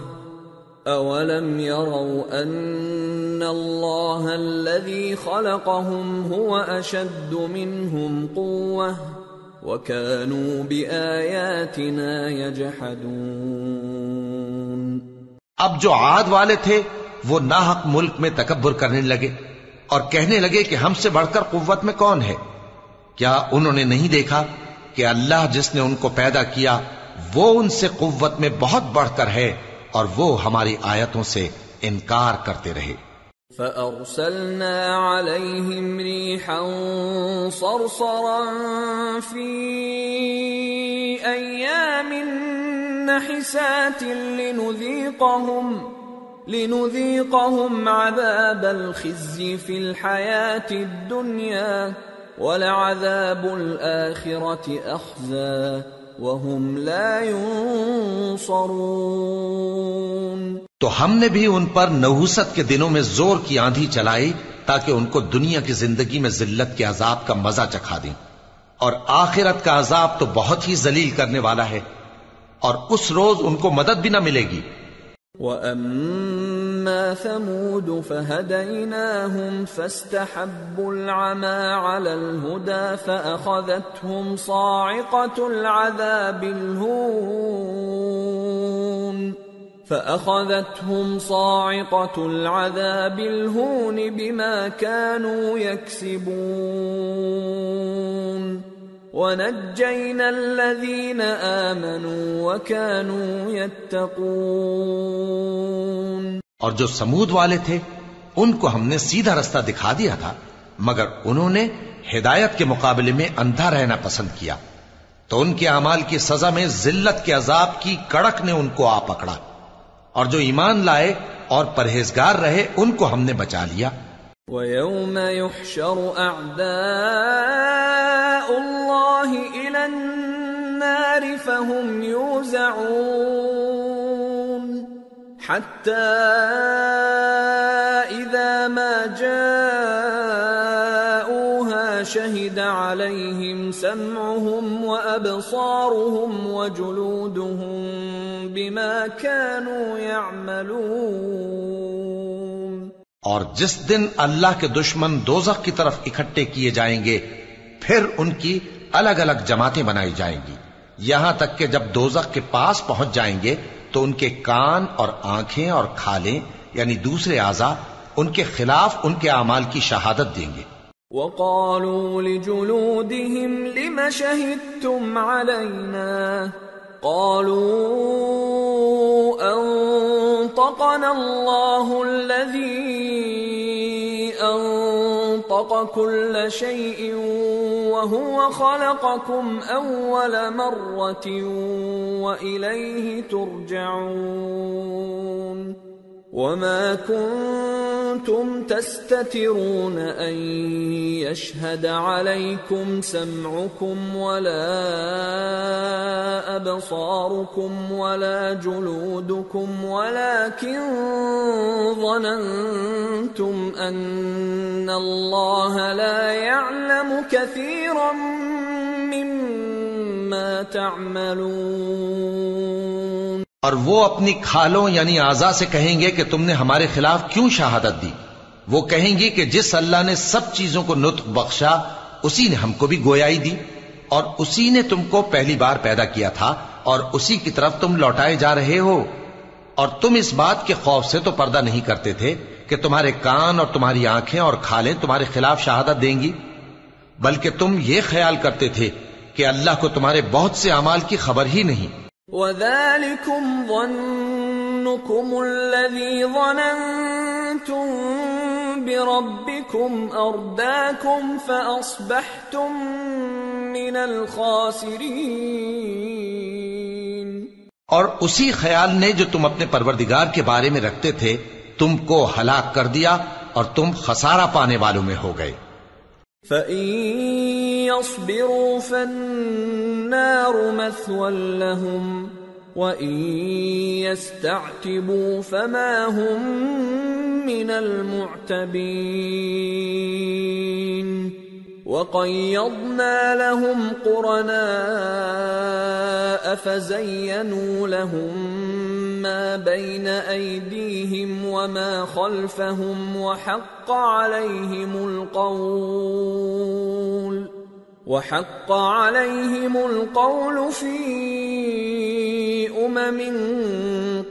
أَوَلَمْ يَرَوْا أَنَّ اللَّهَ الَّذِي خَلَقَهُمْ هُوَ أَشَدُّ مِنْهُمْ قُوَّةً وَكَانُوا بِآيَاتِنَا يَجْحَدُونَ. اب جو عاد والے تھے وہ ناحق ملک میں تکبر کرنے لگے اور کہنے لگے کہ ہم سے بڑھ کر قوت میں کون ہے؟ کیا انہوں نے نہیں دیکھا کہ اللہ جس نے ان کو پیدا کیا وہ ان سے قوت میں بہت بڑھ کر ہے، اور وہ ہماری آیتوں سے انکار کرتے رہے. فَأَرْسَلْنَا عَلَيْهِمْ رِيحًا صَرْصَرًا فِي أَيَّامٍ نَحِسَاتٍ لِنُذِيقَهُمْ عَذَابَ الْخِزْيِ فِي الْحَيَاةِ الدُّنْيَا وَلَعَذَابُ الْآخِرَةِ أَخْزَى وَهُمْ لَا يُنصَرُونَ. تو ہم نے بھی ان پر نحوست کے دنوں میں زور کی آندھی چلائی تاکہ ان کو دنیا کی زندگی میں ذلت کے عذاب کا مزہ چکھا دیں، اور آخرت کا عذاب تو بہت ہی ذلیل کرنے والا ہے، اور اس روز ان کو مدد بھی نہ ملے گی۔ وَأَمَّا ثَمُودُ فَهَدَيْنَاهُمْ فَاسْتَحَبُّوا الْعَمَى عَلَى الْهُدَى فَأَخَذَتْهُمْ صَاعِقَةُ الْعَذَابِ الْهُونِ بِمَا كَانُوا يَكْسِبُونَ وَنَجَّيْنَا الَّذِينَ آمَنُوا وَكَانُوا يَتَّقُونَ۔ اور جو سمود والے تھے ان کو ہم نے سیدھا رستہ دکھا دیا تھا، مگر انہوں نے ہدایت کے مقابلے میں اندھا رہنا پسند کیا، تو ان کے اعمال کی سزا میں ذلت کے عذاب کی کڑک نے ان کو آ پکڑا، اور جو ایمان لائے اور پرہیزگار رہے ان کو ہم نے بچا لیا۔ وَيَوْمَ يُحْشَرُ أَعْدَاءُ اللَّهِ إِلَى النَّارِ فَهُمْ يُوزَعُونَ حَتَّى إِذَا مَا جَاءُوهَا شَهِدَ عَلَيْهِمْ سَمْعُهُمْ وَأَبْصَارُهُمْ وَجُلُودُهُمْ بِمَا كَانُوا يَعْمَلُونَ۔ اور جس دن اللہ کے دشمن دوزخ کی طرف اکٹھے کیے جائیں گے، پھر ان کی الگ الگ جماعتیں بنائی جائیں گی، یہاں تک کہ جب دوزخ کے پاس پہنچ جائیں گے تو ان کے کان اور آنکھیں اور کھالیں یعنی دوسرے اعضاء ان کے خلاف ان کے اعمال کی شہادت دیں گے۔ وَقَالُوا لِجُلُودِهِمْ لِمَ شَهِدتُّمْ عَلَيْنَا قَالُوا أَنطَقَنَا اللَّهُ الَّذِي أَنطَقَ كُلَّ شَيْءٍ وَهُوَ خَلَقَكُمْ أَوَّلَ مَرَّةٍ وَإِلَيْهِ تُرْجَعُونَ وَمَا كُنتُمْ تَسْتَتِرُونَ أَن يَشْهَدَ عَلَيْكُمْ سَمْعُكُمْ وَلَا أَبْصَارُكُمْ وَلَا جُلُودُكُمْ وَلَكِنْ ظَنَنْتُمْ أَنَّ اللَّهَ لَا يَعْلَمُ كَثِيرًا مِّمَّا تَعْمَلُونَ۔ اور وہ اپنی کھالوں یعنی اعضاء سے کہیں گے کہ تم نے ہمارے خلاف کیوں شہادت دی؟ وہ کہیں گی کہ جس اللہ نے سب چیزوں کو نطق بخشا اسی نے ہم کو بھی گویائی دی، اور اسی نے تم کو پہلی بار پیدا کیا تھا، اور اسی کی طرف تم لوٹائے جا رہے ہو، اور تم اس بات کے خوف سے تو پردہ نہیں کرتے تھے کہ تمہارے کان اور تمہاری آنکھیں اور کھالیں تمہارے خلاف شہادت دیں گی، بلکہ تم یہ خیال کرتے تھے کہ اللہ کو تمہارے بہت سے اعمال کی خبر ہی نہیں۔ وَذَلِكُمْ ظَنُّكُمُ الَّذِي ظَنَنْتُمْ بِرَبِّكُمْ أَرْدَاكُمْ فَأَصْبَحْتُمْ مِنَ الْخَاسِرِينَ۔ اور اسی خیال نے جو تم اپنے پروردگار کے بارے میں رکھتے تھے تم کو ہلاک کر دیا اور تم خسارہ پانے والوں میں ہو گئے۔ فَإِن يَصْبِرُوا فَالنَّارُ مَثْوًى لَهُمْ وَإِن يَسْتَعْتِبُوا فَمَا هُمْ مِنَ الْمُعْتَبِينَ وَقَيَّضْنَا لَهُمْ قُرَنَاءَ فَزَيَّنُوا لَهُم مَّا بَيْنَ أَيْدِيهِمْ وَمَا خَلْفَهُمْ وَحَقَّ عَلَيْهِمُ الْقَوْلُ فِي أُمَمٍ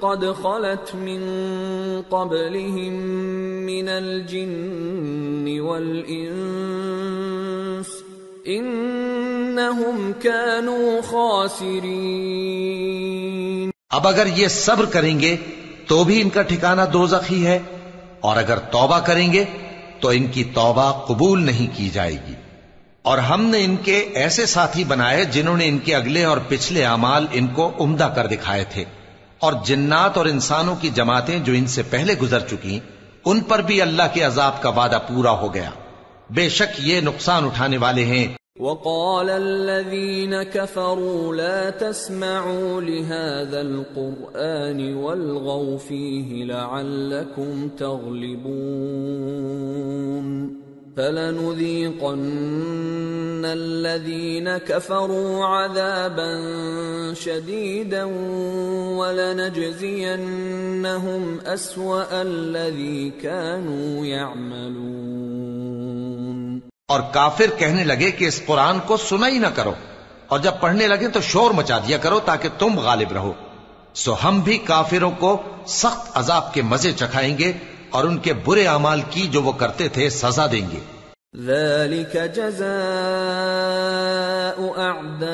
قَدْ خَلَتْ مِن قَبْلِهِم مِّنَ الْجِنِّ وَالْإِنسِ إِنَّهُمْ كَانُوا خَاسِرِينَ۔ اب اگر یہ صبر کریں گے تو بھی ان کا ٹھکانہ دوزخ ہی ہے، اور اگر توبہ کریں گے تو ان کی توبہ قبول نہیں کی جائے گی۔ اور ہم نے ان کے ایسے ساتھی بنائے جنہوں نے ان کے اگلے اور پچھلے اعمال ان کو عمدہ کر دکھائے تھے، اور جنات اور انسانوں کی جماعتیں جو ان سے پہلے گزر چکی ان پر بھی اللہ کے عذاب کا وعدہ پورا ہو گیا، بے شک یہ نقصان اٹھانے والے ہیں۔ وَقَالَ الَّذِينَ كَفَرُوا لَا تَسْمَعُوا لِهَذَا الْقُرْآنِ وَالْغَوْا فِيهِ لَعَلَّكُمْ تَغْلِبُونَ۔ فَلَنُذِيقَنَّ الَّذِينَ كَفَرُوا عَذَابًا شَدِيدًا وَلَنَجْزِيَنَّهُمْ أَسْوَأَ الَّذِي كَانُوا يَعْمَلُونَ۔ اور کافر کہنے لگے کہ اس قرآن کو سنا ہی نہ کرو، اور جب پڑھنے لگے تو شور مچا دیا کرو تاکہ تم غالب رہو، سو ہم بھی کافروں کو سخت عذاب کے مزے چکھائیں گے اور ان کے برے اعمال کی جو وہ کرتے تھے سزا دیں گے۔ ذَلِكَ جَزَاءُ أَعْدَاءِ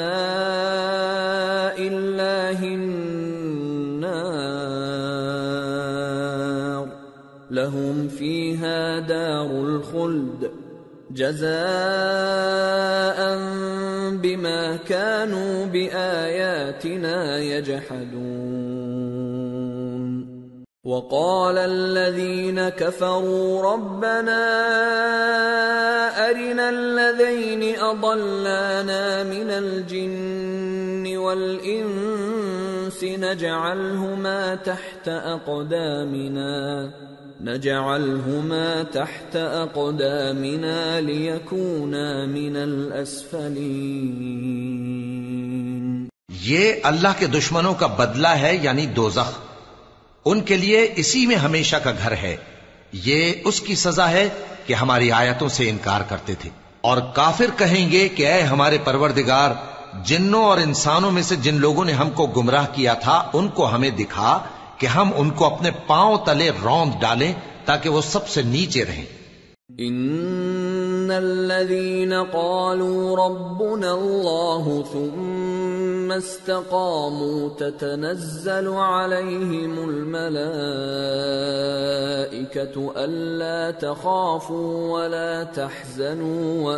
اللَّهِ النَّارُ لَهُمْ فِيهَا دَارُ الْخُلْدِ جَزَاءً بِمَا كَانُوا بِآيَاتِنَا يَجْحَدُونَ۔ وَقَالَ الَّذِينَ كَفَرُوا رَبَّنَا أَرِنَا الَّذَيْنِ أَضَلَّانَا مِنَ الْجِنِّ وَالْإِنسِ نَجْعَلْهُمَا تَحْتَ أَقْدَامِنَا لِيَكُونَا مِنَ الْأَسْفَلِينَ۔ یہ اللہ کے دشمنوں کا بدلہ ہے، یعنی دوزخ، ان کے لیے اسی میں ہمیشہ کا گھر ہے۔ یہ اس کی سزا ہے کہ ہماری آیتوں سے انکار کرتے تھے۔ اور کافر کہیں گے کہ اے ہمارے پروردگار، جنوں اور انسانوں میں سے جن لوگوں نے ہم کو گمراہ کیا تھا ان کو ہمیں دکھا کہ ہم ان کو اپنے پاؤں تلے روند ڈالیں تاکہ وہ سب سے نیچے رہیں۔ ان الذين قالوا ربنا الله ثم استقاموا تتنزل عليهم الملائكة ألا تخافوا ولا تحزنوا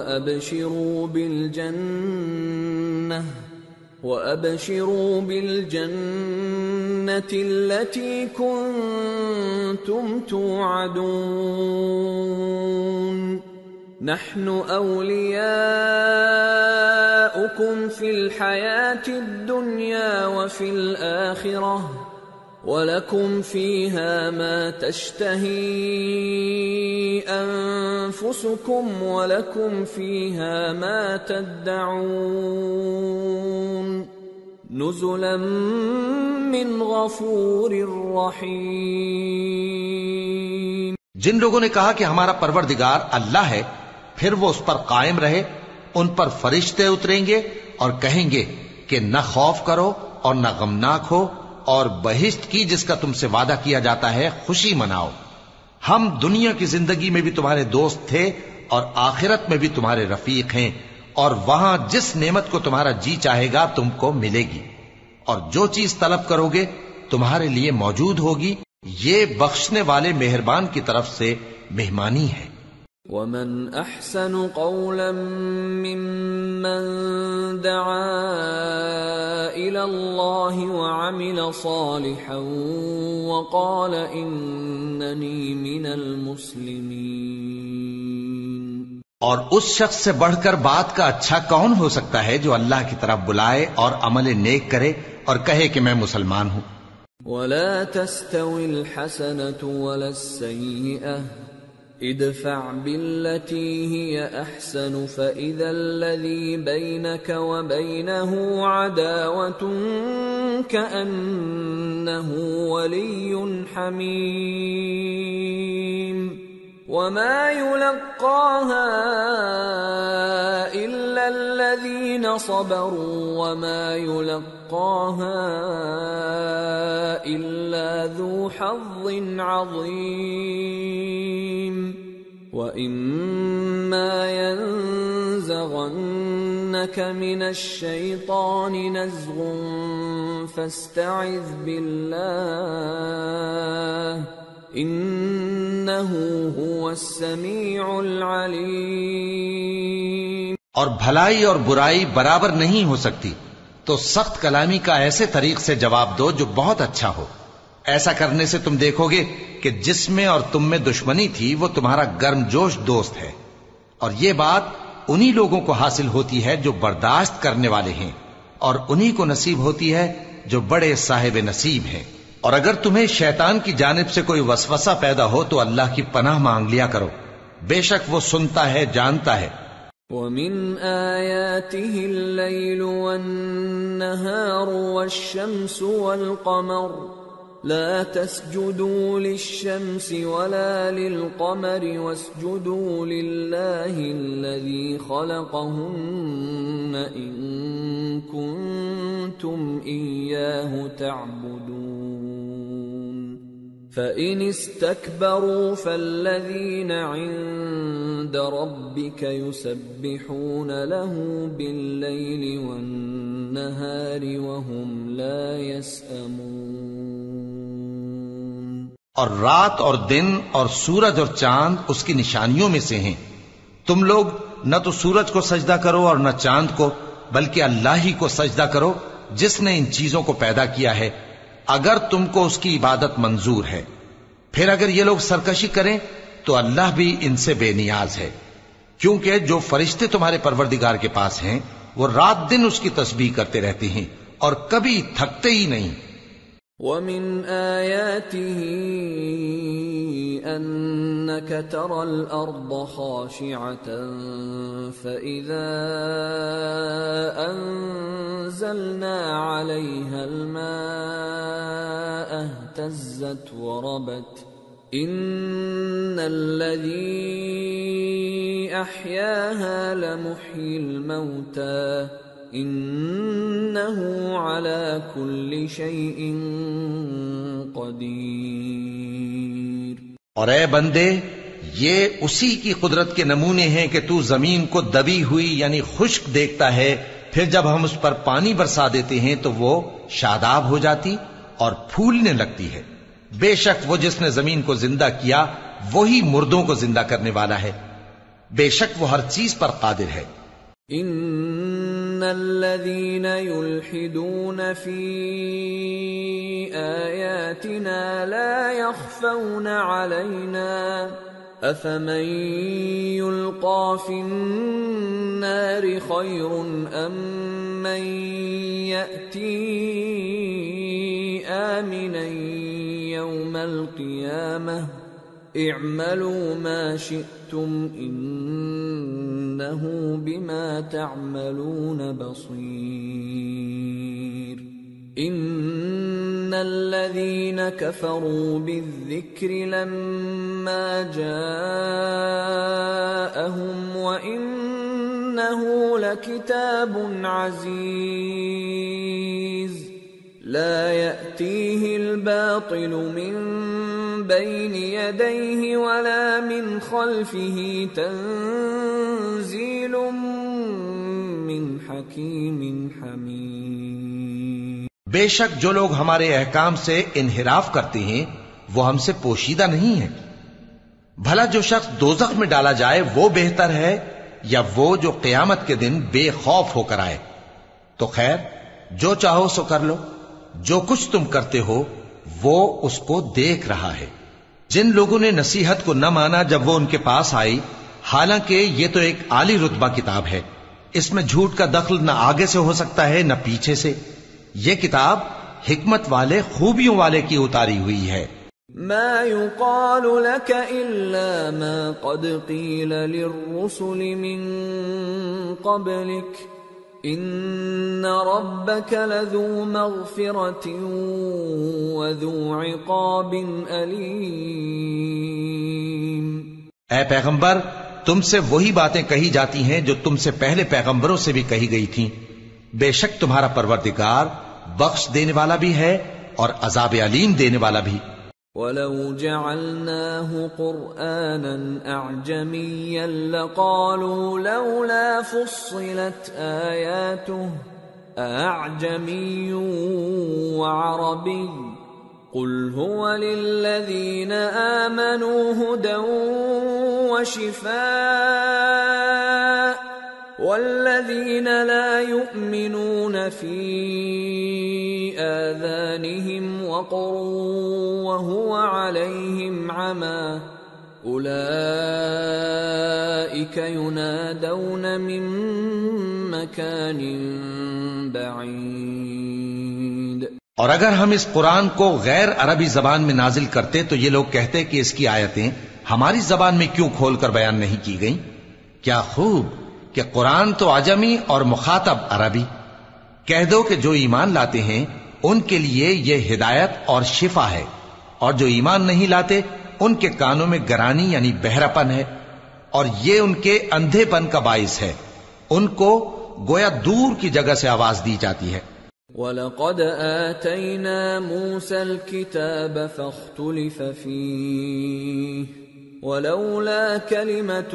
وأبشروا بالجنة التي كنتم توعدون نحن أولياؤكم في الحياة الدنيا وفي الآخرة وَلَكُمْ فِيهَا مَا تَشْتَهِي أَنفُسُكُمْ وَلَكُمْ فِيهَا مَا تَدَّعُونَ نُزُلًا مِّنْ غَفُورٍ رَّحِيمٍ۔ جن لوگوں نے کہا کہ ہمارا پروردگار اللہ ہے، پھر وہ اس پر قائم رہے، ان پر فرشتے اتریں گے اور کہیں گے کہ نہ خوف کرو اور نہ غمناک ہو، اور بہشت کی جس کا تم سے وعدہ کیا جاتا ہے خوشی مناؤ۔ ہم دنیا کی زندگی میں بھی تمہارے دوست تھے اور آخرت میں بھی تمہارے رفیق ہیں، اور وہاں جس نعمت کو تمہارا جی چاہے گا تم کو ملے گی، اور جو چیز طلب کرو گے تمہارے لیے موجود ہوگی۔ یہ بخشنے والے مہربان کی طرف سے مہمانی ہے۔ وَمَنْ أَحْسَنُ قَوْلًا مِّمَّنْ دَعَا إِلَى اللَّهِ وَعَمِلَ صَالِحًا وَقَالَ إِنَّنِي مِنَ الْمُسْلِمِينَ۔ اور اس شخص سے بڑھ کر بات کا اچھا کون ہو سکتا ہے جو اللہ کی طرف بلائے اور عمل نیک کرے اور کہے کہ میں مسلمان ہوں۔ وَلَا تَسْتَوِي الْحَسَنَةُ وَلَا السَّيِّئَةُ ادفع بالتي هي احسن فاذا الذي بينك وبينه عداوة كأنه ولي حميم وما يلقاها الا الذين صبروا وما يلقاها الا ذو حظ عظيم وَإِمَّا يَنزَغَنَّكَ مِنَ الشَّيْطَانِ نَزْغٌ فَاسْتَعِذْ بِاللَّهِ إِنَّهُ هُوَ السَّمِيعُ الْعَلِيمُ۔ اور بھلائی اور برائی برابر نہیں ہو سکتی، تو سخت کلامی کا ایسے طریق سے جواب دو جو بہت اچھا ہو۔ ایسا کرنے سے تم دیکھو گے کہ جس میں اور تم میں دشمنی تھی وہ تمہارا گرم جوش دوست ہے، اور یہ بات انہی لوگوں کو حاصل ہوتی ہے جو برداشت کرنے والے ہیں، اور انہی کو نصیب ہوتی ہے جو بڑے صاحب نصیب ہیں۔ اور اگر تمہیں شیطان کی جانب سے کوئی وسوسہ پیدا ہو تو اللہ کی پناہ مانگ لیا کرو، بے شک وہ سنتا ہے، جانتا ہے۔ وَمِنْ آيَاتِهِ اللَّيْلُ وَالنَّهَارُ وَالشَّمْسُ وَالْقَمَرُ لَا تَسْجُدُوا لِلشَّمْسِ وَلَا لِلْقَمَرِ وَاسْجُدُوا لِلَّهِ الَّذِي خَلَقَهُنَّ إِن كُنتُمْ إِيَّاهُ تَعْبُدُونَ فَإِنِ اسْتَكْبَرُوا فَالَّذِينَ عِندَ رَبِّكَ يُسَبِّحُونَ لَهُ بِاللَّيْلِ وَالنَّهَارِ وَهُمْ لَا يَسْأَمُونَ۔ اور رات اور دن اور سورج اور چاند اس کی نشانیوں میں سے ہیں۔ تم لوگ نہ تو سورج کو سجدہ کرو اور نہ چاند کو، بلکہ اللہ ہی کو سجدہ کرو جس نے ان چیزوں کو پیدا کیا ہے، اگر تم کو اس کی عبادت منظور ہے۔ پھر اگر یہ لوگ سرکشی کریں تو اللہ بھی ان سے بے نیاز ہے، کیونکہ جو فرشتے تمہارے پروردگار کے پاس ہیں وہ رات دن اس کی تسبیح کرتے رہتے ہیں اور کبھی تھکتے ہی نہیں۔ وَمِنْ آيَاتِهِ أَنَّكَ تَرَى الْأَرْضَ خَاشِعَةً فَإِذَا أَنزَلْنَا عَلَيْهَا الْمَاءَ اهْتَزَّتْ وَرَبَتْ إِنَّ الَّذِي أَحْيَاهَا لَمُحْيِي الْمَوْتَى إِنَّهُ عَلَى كُلِّ شَيْءٍ قَدِيرٌ۔ اور اے بندے، یہ اسی کی قدرت کے نمونے ہیں کہ تو زمین کو دبی ہوئی یعنی خشک دیکھتا ہے، پھر جب ہم اس پر پانی برسا دیتے ہیں تو وہ شاداب ہو جاتی اور پھولنے لگتی ہے۔ بے شک وہ جس نے زمین کو زندہ کیا وہی مردوں کو زندہ کرنے والا ہے، بے شک وہ ہر چیز پر قادر ہے۔ ان الذين يلحدون في آياتنا لا يخفون علينا افمن يلقى في النار خير ام من يأتي آمنا يوم القيامة اعملوا ما شئتم انه بما تعملون بصير ان الذين كفروا بالذكر لما جاءهم وانه لكتاب عزيز لا يأتيه الباطل من بين يديه ولا من خلفه تنزيل من حكيم حميد۔ بے شک جو لوگ ہمارے احکام سے انحراف کرتے ہیں وہ ہم سے پوشیدہ نہیں ہیں۔ بھلا جو شخص دوزخ میں ڈالا جائے وہ بہتر ہے یا وہ جو قیامت کے دن بے خوف ہو کر آئے؟ تو خیر جو چاہو سو کر لو، جو کچھ تم کرتے ہو وہ اس کو دیکھ رہا ہے۔ جن لوگوں نے نصیحت کو نہ مانا جب وہ ان کے پاس آئی، حالانکہ یہ تو ایک عالی رتبہ کتاب ہے، اس میں جھوٹ کا دخل نہ آگے سے ہو سکتا ہے نہ پیچھے سے۔ یہ کتاب حکمت والے خوبیوں والے کی اتاری ہوئی ہے۔ ما يقال لك إلا ما قد قيل للرسل من قبلك ان ربك لذو مغفرة وذو عقاب أليم۔ اے پیغمبر، تم سے وہی باتیں کہی جاتی ہیں جو تم سے پہلے پیغمبروں سے بھی کہی گئی تھیں، بے شک تمہارا پروردگار بخش دینے والا بھی ہے اور عذاب علیم دینے والا بھی۔ وَلَوْ جَعَلْنَاهُ قُرْآنًا أَعْجَمِيًّا لَقَالُوا لَوْلَا فُصِّلَتْ آيَاتُهُ أَأَعْجَمِيٌّ وَعَرَبِيٌّ قُلْ هُوَ لِلَّذِينَ آمَنُوا هُدًى وَشِفَاءٌ وَالَّذِينَ لَا يُؤْمِنُونَ فِي آذَانِهِمْ وَقْرٌ وَهُوَ عَلَيْهِمْ عَمًى أُولَئِكَ يُنَادَوْنَ مِن مَّكَانٍ بَعِيدٍ۔ اور اگر ہم اس قرآن کو غیر عربی زبان میں نازل کرتے تو یہ لوگ کہتے کہ اس کی آیتیں ہماری زبان میں کیوں کھول کر بیان نہیں کی گئی؟ کیا خوب کہ قرآن تو عجمی اور مخاطب عربی. کہہ دو کہ جو ایمان لاتے ہیں ان کے لیے یہ ہدایت اور شفا ہے، اور جو ایمان نہیں لاتے ان کے کانوں میں گرانی یعنی بہراپن ہے، اور یہ ان کے اندھے پن کا باعث ہے. ان کو گویا دور کی جگہ سے آواز دی جاتی ہے. وَلَقَدْ آتَيْنَا مُوسَى الْكِتَابَ فَاخْتُلِفَ فِيهِ وَلَوْلَا كَلِمَةٌ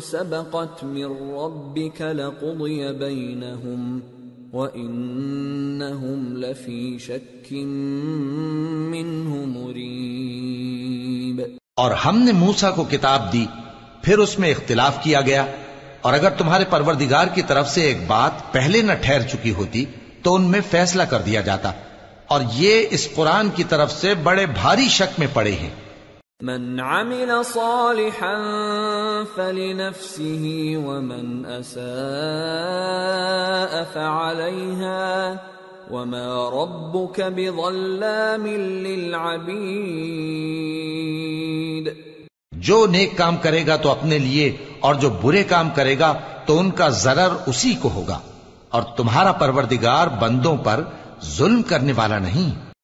سَبَقَتْ مِنْ رَبِّكَ لَقُضِيَ بَيْنَهُمْ وَإِنَّهُمْ لَفِي شَكٍّ مِّنْهُ مُرِيبٍ. اور ہم نے موسیٰ کو کتاب دی، پھر اس میں اختلاف کیا گیا، اور اگر تمہارے پروردگار کی طرف سے ایک بات پہلے نہ ٹھہر چکی ہوتی تو ان میں فیصلہ کر دیا جاتا، اور یہ اس قرآن کی طرف سے بڑے بھاری شک میں پڑے ہیں. من عمل صالحا فلنفسه ومن اساء فعليها وما ربك بظلام للعبید. جو نیک کام کرے گا تو اپنے لیے، اور جو برے کام کرے گا تو ان کا ضرر اسی کو ہوگا، اور تمہارا پروردگار بندوں پر ظلم کرنے والا نہیں.